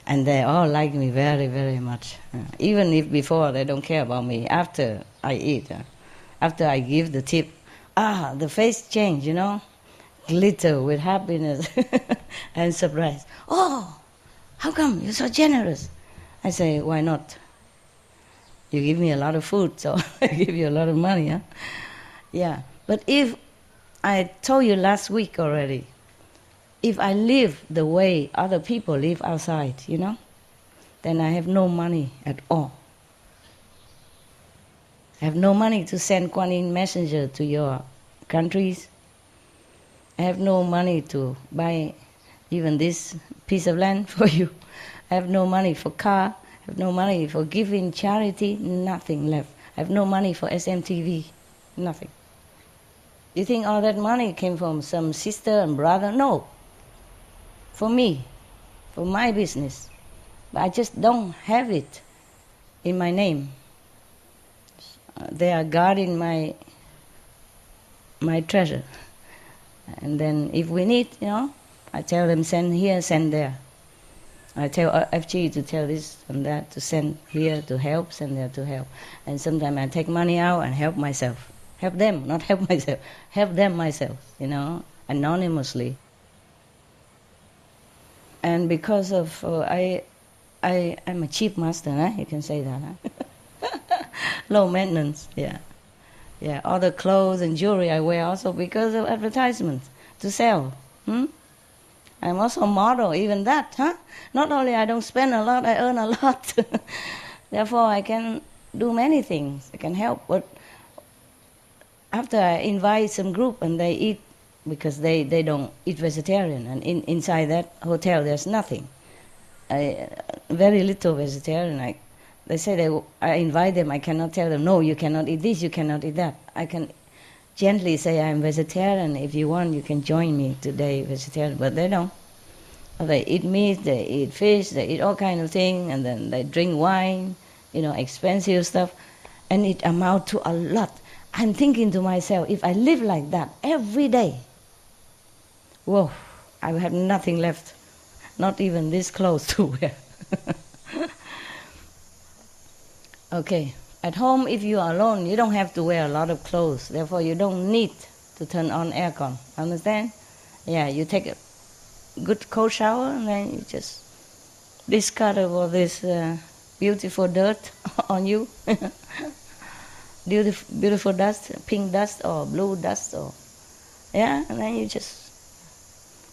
And they all like me very, very much. Even if before they don't care about me, after I eat, after I give the tip, the face change, you know, glitter with happiness and surprise. Oh, how come you're so generous? I say, why not? You give me a lot of food, so I give you a lot of money, huh? Yeah, but if I told you last week already, if I live the way other people live outside, you know, then I have no money at all. I have no money to send Kuan Yin messenger to your countries. I have no money to buy even this piece of land for you. I have no money for car. I have no money for giving charity. Nothing left. I have no money for SMTV. Nothing. You think all that money came from some sister and brother? No. For me, for my business. But I just don't have it in my name. They are guarding my treasure. And then if we need, you know, I tell them send here, send there. I tell FG to tell this and that, to send here to help, send there to help. And sometimes I take money out and help myself. Help them, not help myself. Help them myself, you know, anonymously. And because of, I'm a cheap master, huh? You can say that, huh? Low maintenance, yeah. Yeah, all the clothes and jewelry I wear also because of advertisements, to sell. I'm also a model, even that, huh? Not only I don't spend a lot, I earn a lot. Therefore, I can do many things. I can help. But after I invite some group and they eat, because they don't eat vegetarian, and inside that hotel there's nothing. Very little vegetarian. They say I invite them, I cannot tell them, no, you cannot eat this, you cannot eat that. I can gently say I'm vegetarian, if you want you can join me today, vegetarian, but they don't. They eat meat, they eat fish, they eat all kind of things, and then they drink wine, you know, expensive stuff, and it amounts to a lot. I'm thinking to myself, if I live like that every day, whoa, I will have nothing left, not even this clothes to wear. Okay, at home if you are alone, you don't have to wear a lot of clothes, therefore you don't need to turn on aircon, understand? Yeah, you take a good cold shower and then you just discard all this beautiful dirt on you. Beautiful dust, pink dust or blue dust, or yeah, and then you just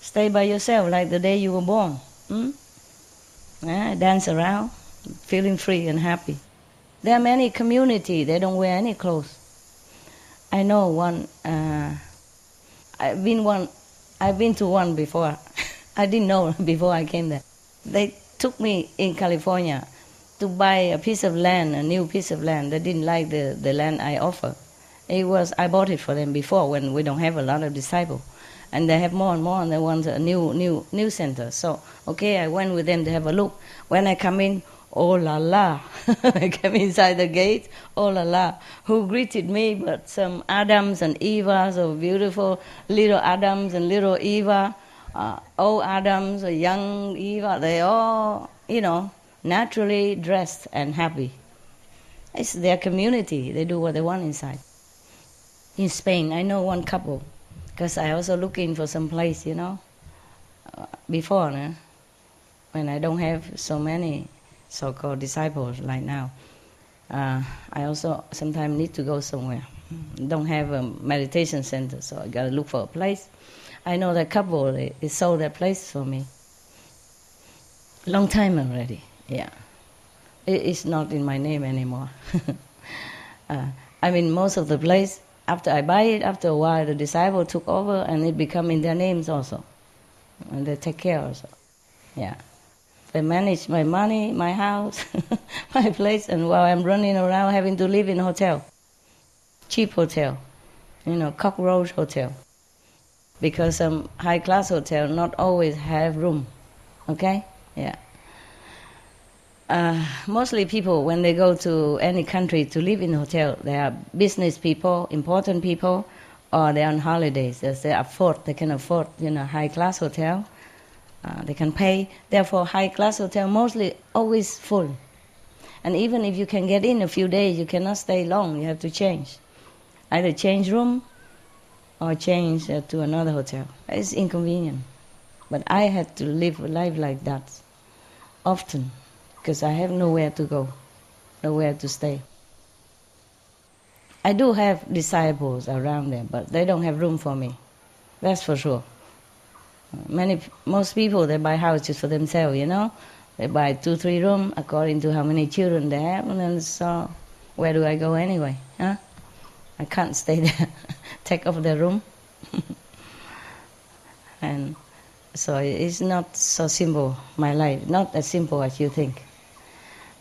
stay by yourself like the day you were born. Yeah, dance around, feeling free and happy. There are many communities, they don't wear any clothes. I know one, I've been to one before. I didn't know before I came there. They took me in California to buy a piece of land, a new piece of land. They didn't like the land I offer. I bought it for them before when we don't have a lot of disciples. And they have more and more, and they want a new center. So, okay, I went with them to have a look. When I come in, oh la la, I came inside the gate, oh la la. Who greeted me but some Adams and Evas, so beautiful little Adams and little Eva, old Adams, a young Eva, they all, you know, naturally dressed and happy. It's their community, they do what they want inside. In Spain, I know one couple, because I also looking for some place, you know, before, when I don't have so many so-called disciples like now. I also sometimes need to go somewhere. Don't have a meditation center, so I got to look for a place. I know that couple, they sold that place for me. Long time already, yeah. It's not in my name anymore. I mean, most of the place, after I buy it, after a while, the disciple took over and it become in their names also. And they take care also, yeah. They manage my money, my house, my place, and while I'm running around having to live in a hotel, cheap hotel, cockroach hotel. Because some high-class hotel not always have room, okay? Yeah. Mostly people, when they go to any country to live in a hotel, they are business people, important people, or they're on holidays. They can afford, high-class hotel. They can pay. Therefore, high-class hotel mostly always full. And even if you can get in a few days, you cannot stay long. You have to change. Either change room or change to another hotel. It's inconvenient. But I had to live a life like that often because I have nowhere to go, nowhere to stay. I do have disciples around there, but they don't have room for me. That's for sure. Most people, they buy houses for themselves, They buy 2-3 rooms according to how many children they have, and then so where do I go anyway, huh? I can't stay there, take off the room. And so it's not so simple, my life, not as simple as you think.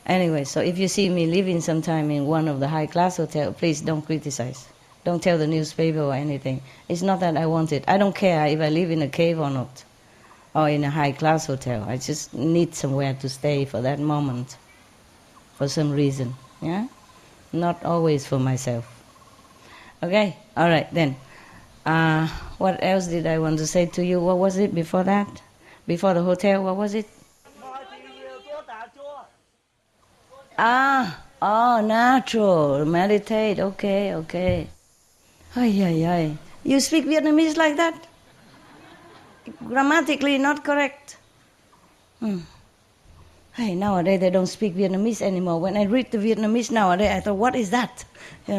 Anyway, so if you see me living sometime in one of the high-class hotels, please don't criticize. Don't tell the newspaper or anything. It's not that I want it. I don't care if I live in a cave or not, or in a high-class hotel. I just need somewhere to stay for that moment, for some reason, yeah? Not always for myself. Okay, all right then. What else did I want to say to you? What was it before that? Before the hotel, what was it? Natural, meditate, okay. Ay. You speak Vietnamese like that? Grammatically not correct. Hey, nowadays they don't speak Vietnamese anymore. When I read the Vietnamese nowadays, I thought, what is that?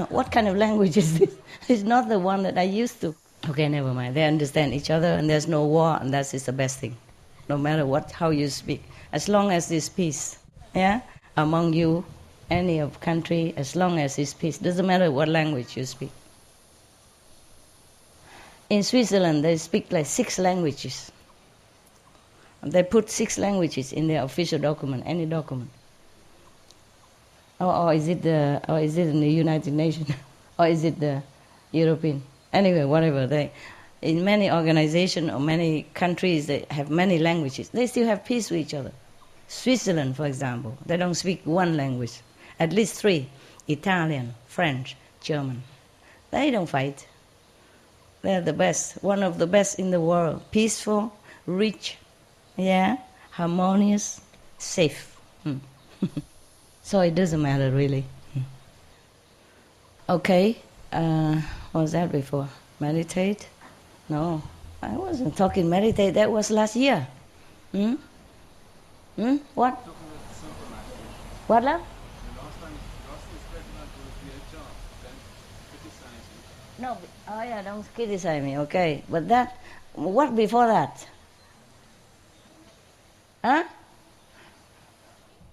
What kind of language is this? It's not the one that I used to. Okay, never mind. They understand each other and there's no war, and that is the best thing. No matter how you speak. As long as there's peace, yeah? Among you, any of country, as long as there's peace. Doesn't matter what language you speak. In Switzerland, they speak like 6 languages. They put 6 languages in their official document, any document. Or is it in the United Nations? Or is it the European? Anyway, whatever. In many organizations or many countries, they have many languages. They still have peace with each other. Switzerland, for example, they don't speak one language. At least 3. Italian, French, German. They don't fight. They're the best, one of the best in the world. Peaceful, rich, yeah, harmonious, safe. So it doesn't matter really. Okay, what was that before? Meditate? No, I wasn't talking meditate. That was last year. What? What, love? No, don't criticize me, okay. But what before that? Huh?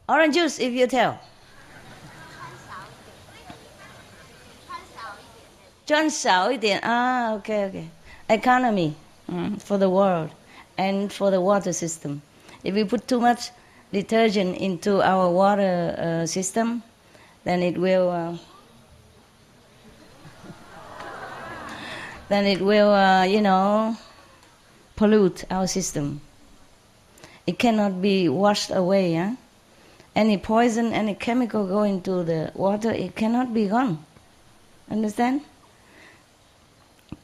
Orange juice, if you tell. 穿少一点. Okay. Economy for the world and for the water system. If we put too much detergent into our water system, then it will... pollute our system. It cannot be washed away. Huh? Any poison, any chemical go into the water, it cannot be gone. Understand?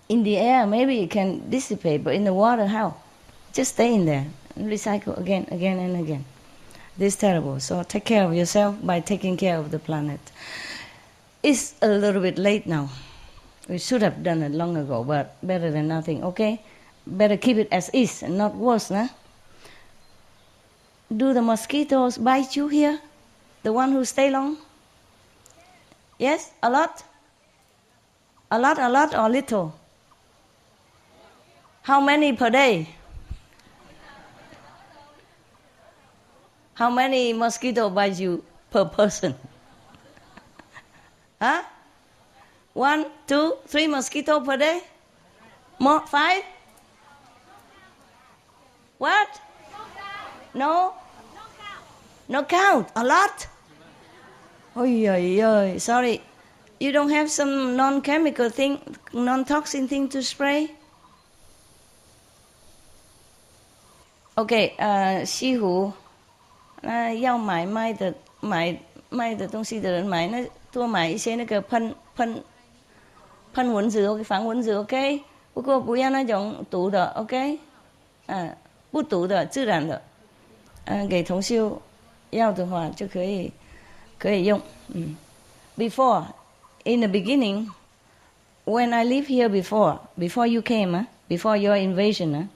In the air, maybe it can dissipate, but in the water, how? Just stay in there and recycle again and again. This is terrible. So take care of yourself by taking care of the planet. It's a little bit late now. We should have done it long ago, but better than nothing, okay? Better keep it as is and not worse, huh? Do the mosquitoes bite you here? The one who stay long? Yes? A lot? A lot or little? How many per day? How many mosquitoes bite you per person? Huh? 1, 2, 3 mosquitoes per day? More? 5? What? No? No count. A lot? Oh, sorry. You don't have some non-chemical thing, non-toxin thing to spray? OK, 西湖，要买的东西的人多买一些那个喷蚊子 ，OK， 防蚊子 ，OK。不过不要那种毒的 ，OK， 不毒的，自然的，给同修要的话就可以用。Before, in the beginning, when I lived here before you came, before your invasion,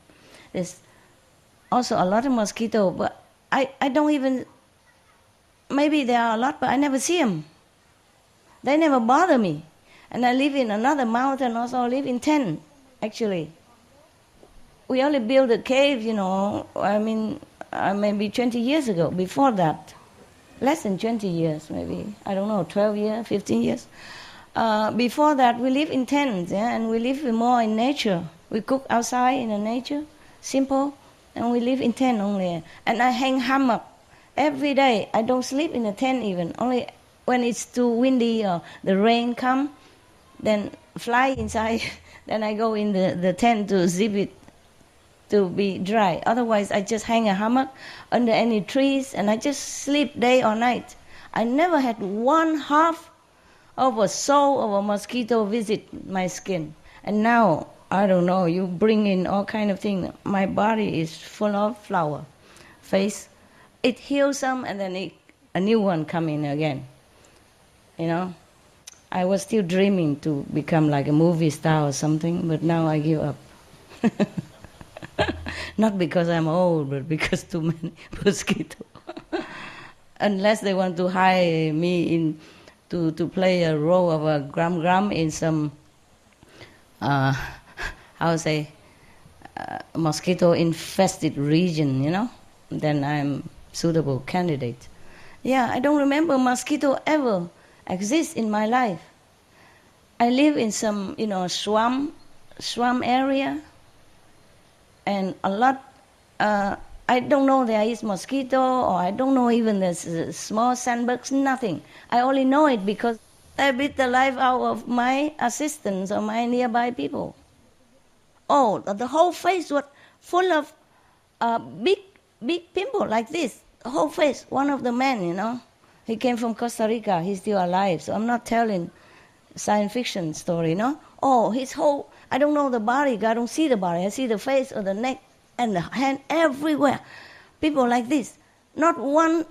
there's also a lot of mosquitoes, but I don't even. Maybe there are a lot, but I never see them. They never bother me. And I live in another mountain, also I live in tent, actually. We only built a cave, maybe 20 years ago. Before that, less than 20 years, maybe, I don't know, 12 years, 15 years. Before that, we live in tents, and we live more in nature. We cook outside in the nature, simple, and we live in tent only. And I hang hammock every day. I don't sleep in a tent even. Only when it's too windy or the rain come, then fly inside. Then I go in the tent to zip it to be dry. Otherwise, I just hang a hammock under any trees and I just sleep day or night. I never had one half of a soul of a mosquito visit my skin. And now, I don't know, you bring in all kind of things. My body is full of flower, face. It heals some and then a new one come in again. I was still dreaming to become like a movie star or something, but now I give up. Not because I'm old, but because too many mosquitoes. Unless they want to hire me to play a role of a gram in some, mosquito-infested region, then I'm suitable candidate. Yeah, I don't remember mosquito ever exist in my life. I live in some, swamp area, and a lot. I don't know there is mosquito, or I don't know even there's small sandbugs. Nothing. I only know it because I beat the life out of my assistants or my nearby people. Oh, the whole face was full of big pimple like this. The whole face. One of the men, he came from Costa Rica. He's still alive, so I'm not telling science fiction story, Oh, his whole, I don't know the body. I don't see the body. I see the face or the neck and the hand everywhere. People like this. Not one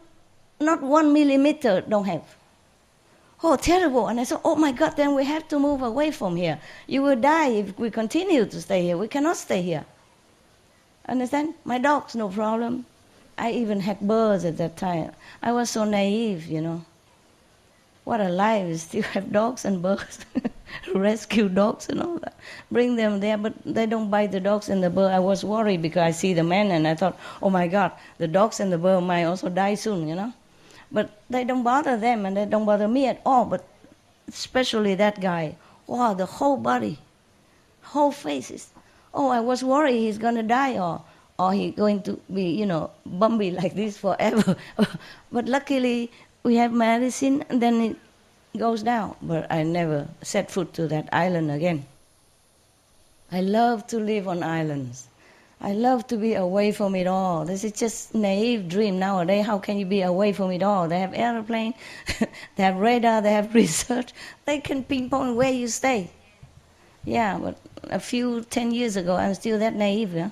millimeter don't have. Oh, terrible. And I said, oh my God, then we have to move away from here. You will die if we continue to stay here. We cannot stay here. Understand? My dogs, no problem. I even had birds at that time. I was so naive, What a life, still have dogs and birds. Rescue dogs and all that. Bring them there, but they don't bite the dogs and the bird. I was worried because I see the man and I thought, oh my God, the dogs and the bird might also die soon, But they don't bother them and they don't bother me at all, but especially that guy. Wow, the whole body, whole faces. Oh, I was worried he's going to die or he's going to be, bumpy like this forever. But luckily, we have medicine and then it goes down. But I never set foot to that island again. I love to live on islands. I love to be away from it all. This is just naive dream nowadays. How can you be away from it all? They have airplane, they have radar, they have research. They can pinpoint where you stay. Yeah, but 10 years ago, I'm still that naive,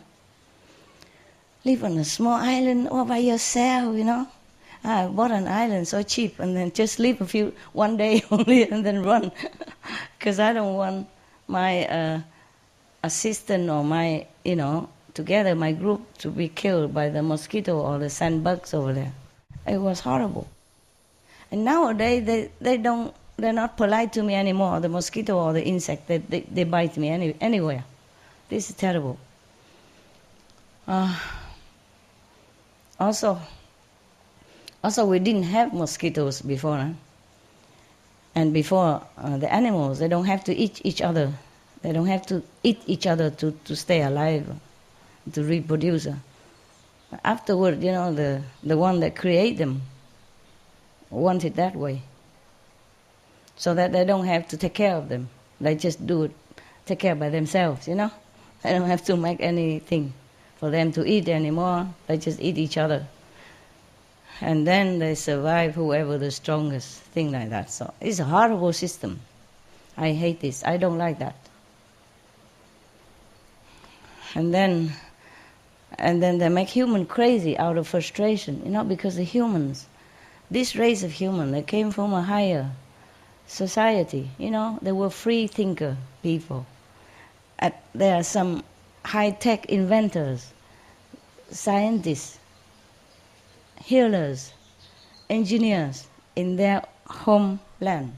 Live on a small island all by yourself, I bought an island so cheap and then just live one day only and then run. Because I don't want my assistant or my, together my group to be killed by the mosquito or the sandbugs over there. It was horrible. And nowadays they're not polite to me anymore, the mosquito or the insect. They bite me anywhere. This is terrible. Also, we didn't have mosquitoes before. And before, the animals, they don't have to eat each other. They don't have to eat each other to stay alive, to reproduce. Afterward, the one that create them want it that way, so that they don't have to take care of them. They just do it, take care by themselves, They don't have to make anything for them to eat anymore. They just eat each other. And then they survive whoever the strongest, thing like that. So it's a horrible system. I hate this. I don't like that. And then they make human crazy out of frustration, because the humans, this race of human, they came from a higher society, they were free thinker people. There are some high-tech inventors, scientists, healers, engineers in their homeland.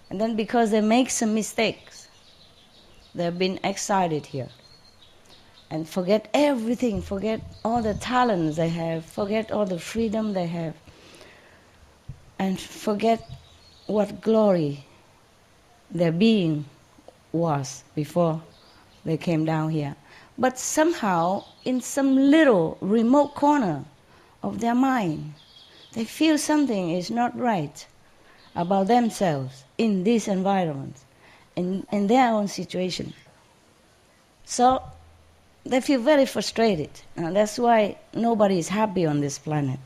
And then because they make some mistakes, they've been exiled here. And forget everything, forget all the talents they have, forget all the freedom they have, and forget what glory their being was before they came down here. But somehow, in some little remote corner of their mind, they feel something is not right about themselves in this environment, in their own situation. So they feel very frustrated, and that's why nobody is happy on this planet.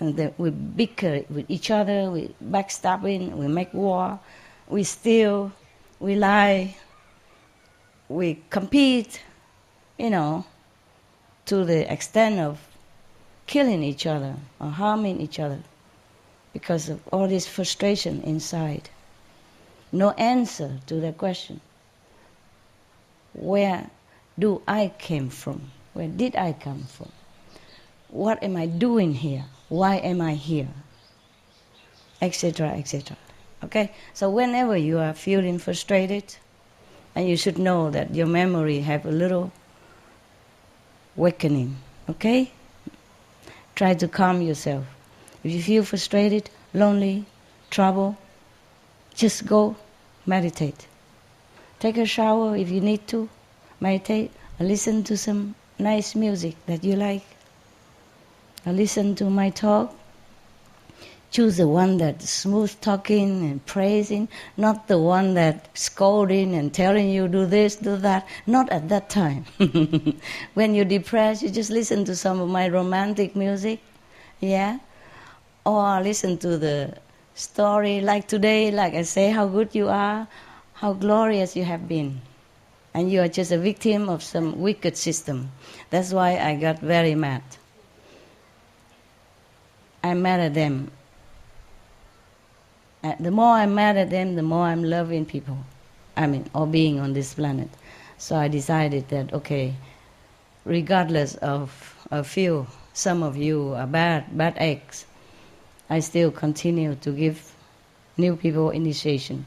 And we bicker with each other, we backstabbing, we make war, we steal, we lie, we compete, to the extent of killing each other or harming each other because of all this frustration inside. No answer to that question. Where do I came from? Where did I come from? What am I doing here? Why am I here? Etc., etc. Okay? So whenever you are feeling frustrated, and you should know that your memory have a little awakening. Okay? Try to calm yourself. If you feel frustrated, lonely, trouble, just go meditate. Take a shower if you need to. Meditate, or listen to some nice music that you like. Or listen to my talk. Choose the one that's smooth talking and praising, not the one that scolding and telling you do this, do that. Not at that time. When you're depressed, you just listen to some of my romantic music, yeah? Or listen to the story like today, like I say, how good you are, how glorious you have been. And you are just a victim of some wicked system. That's why I got very mad. I'm mad at them. The more I'm mad at them, the more I'm loving people. Or being on this planet. So I decided that, okay, regardless of some of you are bad eggs, I still continue to give new people initiation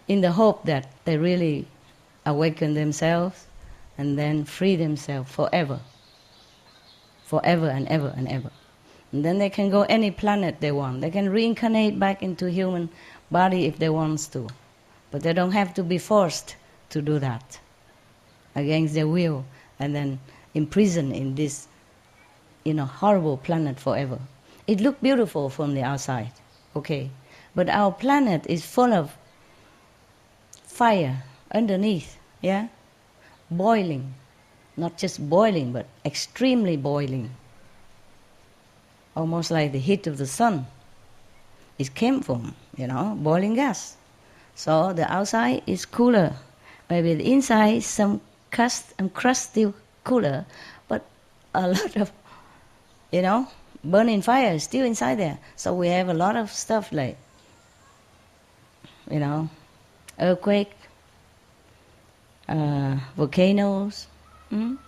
in the hope that they really awaken themselves and then free themselves forever. Forever and ever and ever. And then they can go any planet they want. They can reincarnate back into human body if they want to. But they don't have to be forced to do that against their will and then imprisoned in this, horrible planet forever. It looks beautiful from the outside, okay? But our planet is full of fire underneath, yeah? Boiling. Not just boiling, but extremely boiling. Almost like the heat of the sun. It came from, boiling gas. So the outside is cooler. Maybe the inside some crust still cooler, but a lot of, burning fire is still inside there. So we have a lot of stuff like, earthquake, volcanoes, and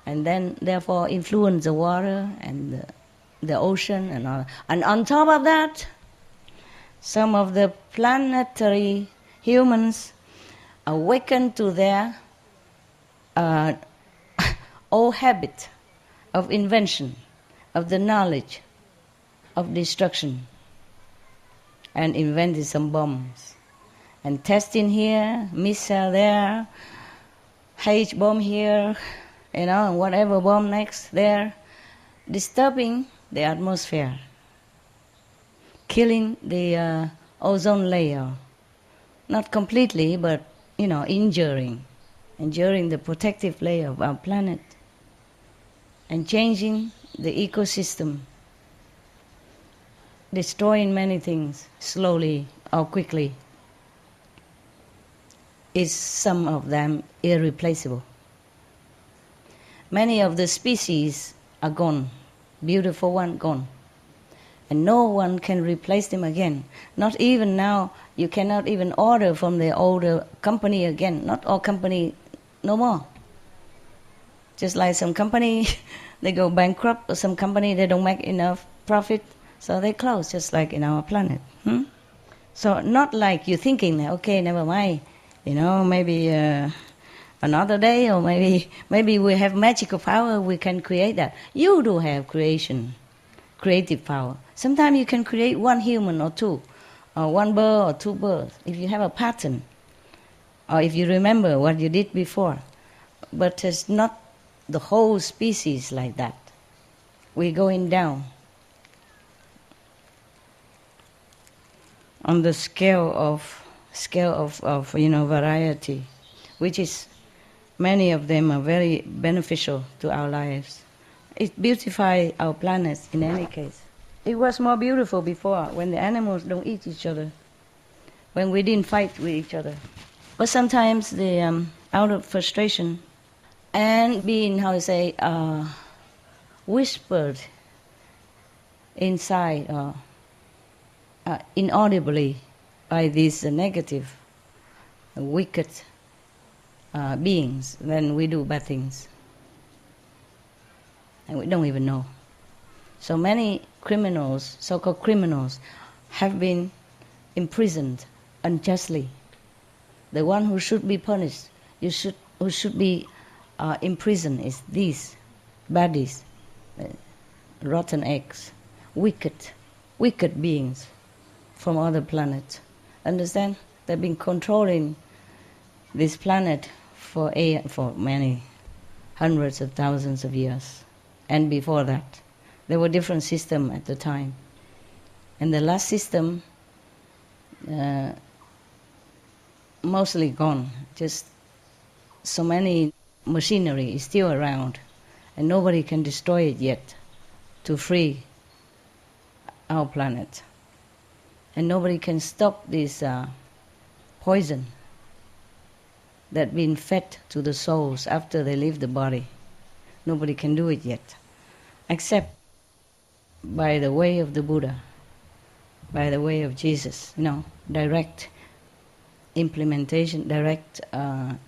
then therefore influence the water and the ocean and all. And on top of that, some of the planetary humans awaken to their old habit of invention, of the knowledge of destruction, and invented some bombs. And testing here, missile there, H bomb here, and whatever bomb next there, disturbing the atmosphere, killing the ozone layer, not completely, but injuring the protective layer of our planet, and changing the ecosystem, destroying many things slowly or quickly. Is some of them irreplaceable. Many of the species are gone, beautiful one gone, and no one can replace them again. Not even now, you cannot even order from the older company again. Not all company, no more. Just like some company, they go bankrupt, or some company, they don't make enough profit, so they close, just like in our planet. So not like you're thinking, okay, never mind, maybe another day, or maybe we have magical power, we can create that. You do have creative power. Sometimes you can create one human or two, or one bird or two birds, if you have a pattern, or if you remember what you did before. But it's not the whole species like that. We're going down on the scale of variety, which is, many of them are very beneficial to our lives. It beautifies our planet in any case. It was more beautiful before, when the animals don't eat each other, when we didn't fight with each other. But sometimes out of frustration and being, whispered inside, inaudibly, by these negative, wicked beings, then we do bad things. And we don't even know. So many criminals, so-called criminals, have been imprisoned unjustly. The one who should be punished, who should be imprisoned, is these baddies, rotten eggs, wicked beings from other planets. Understand? They've been controlling this planet for many hundreds of thousands of years. And before that, there were different systems at the time. And the last system, mostly gone. Just so many machinery is still around, and nobody can destroy it yet to free our planet. And nobody can stop this poison that been fed to the souls after they leave the body. Nobody can do it yet, except by the way of the Buddha, by the way of Jesus, direct implementation, direct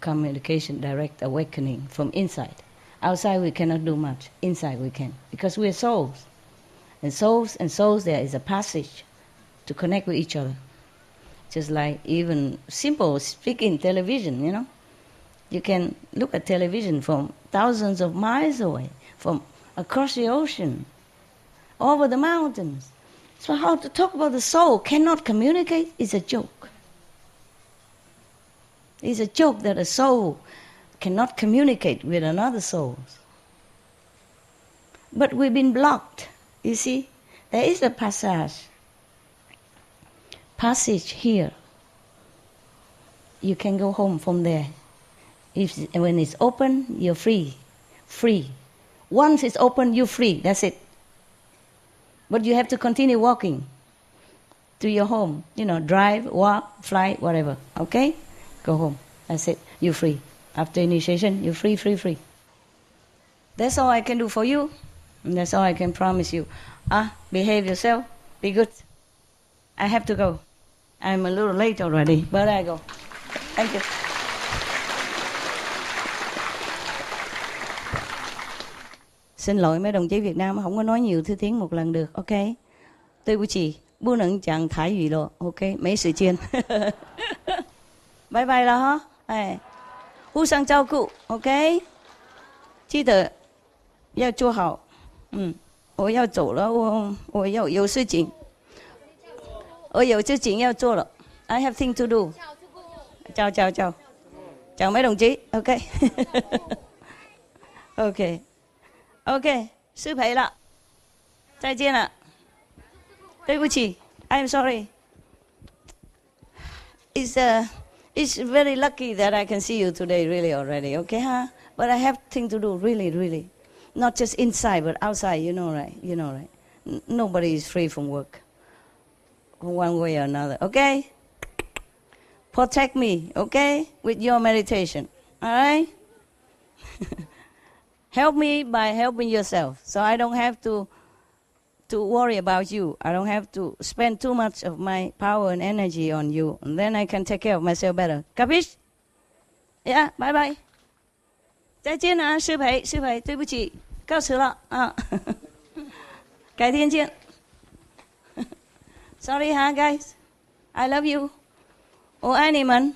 communication, direct awakening from inside. Outside we cannot do much, inside we can, because we are souls. And souls, there is a passage to connect with each other. Just like even simple speaking television, You can look at television from thousands of miles away, from across the ocean, over the mountains. So how to talk about the soul cannot communicate is a joke. It's a joke that a soul cannot communicate with another soul. But we've been blocked, you see. There is a passage here. You can go home from there. When it's open, you're free. Once it's open, you're free. That's it. But you have to continue walking to your home. Drive, walk, fly, whatever. Okay? Go home. That's it. You're free. After initiation, you're free. That's all I can do for you. And that's all I can promise you. Behave yourself. Be good. I have to go. I'm a little late already, but I go. Thank you. Xin lỗi mấy đồng chí Việt Nam không có nói nhiều thứ tiếng một lần được, ok? 对不起，不能讲台语了 ，OK？ 没时间。拜拜了哈，哎，互相照顾 ，OK？ 记得要做好，我要走了，我要有事情，我有事情要做了 ，I have thing to do。chào mấy đồng chí, ok? OK OK， 失陪了，再见了，对不起 ，I'm sorry。It's very lucky that I can see you today, really already. Okay, huh? But I have thing to do, really, really, not just inside but outside. You know, right? You know, right? Nobody is free from work, one way or another. Okay. Protect me, okay, with your meditation. All right. Help me by helping yourself, so I don't have to worry about you. I don't have to spend too much of my power and energy on you, and then I can take care of myself better. Capish? Yeah, bye bye. 再见啊，师培，对不起，告辞了啊，改天见。Sorry, huh, guys? I love you. 我爱你们。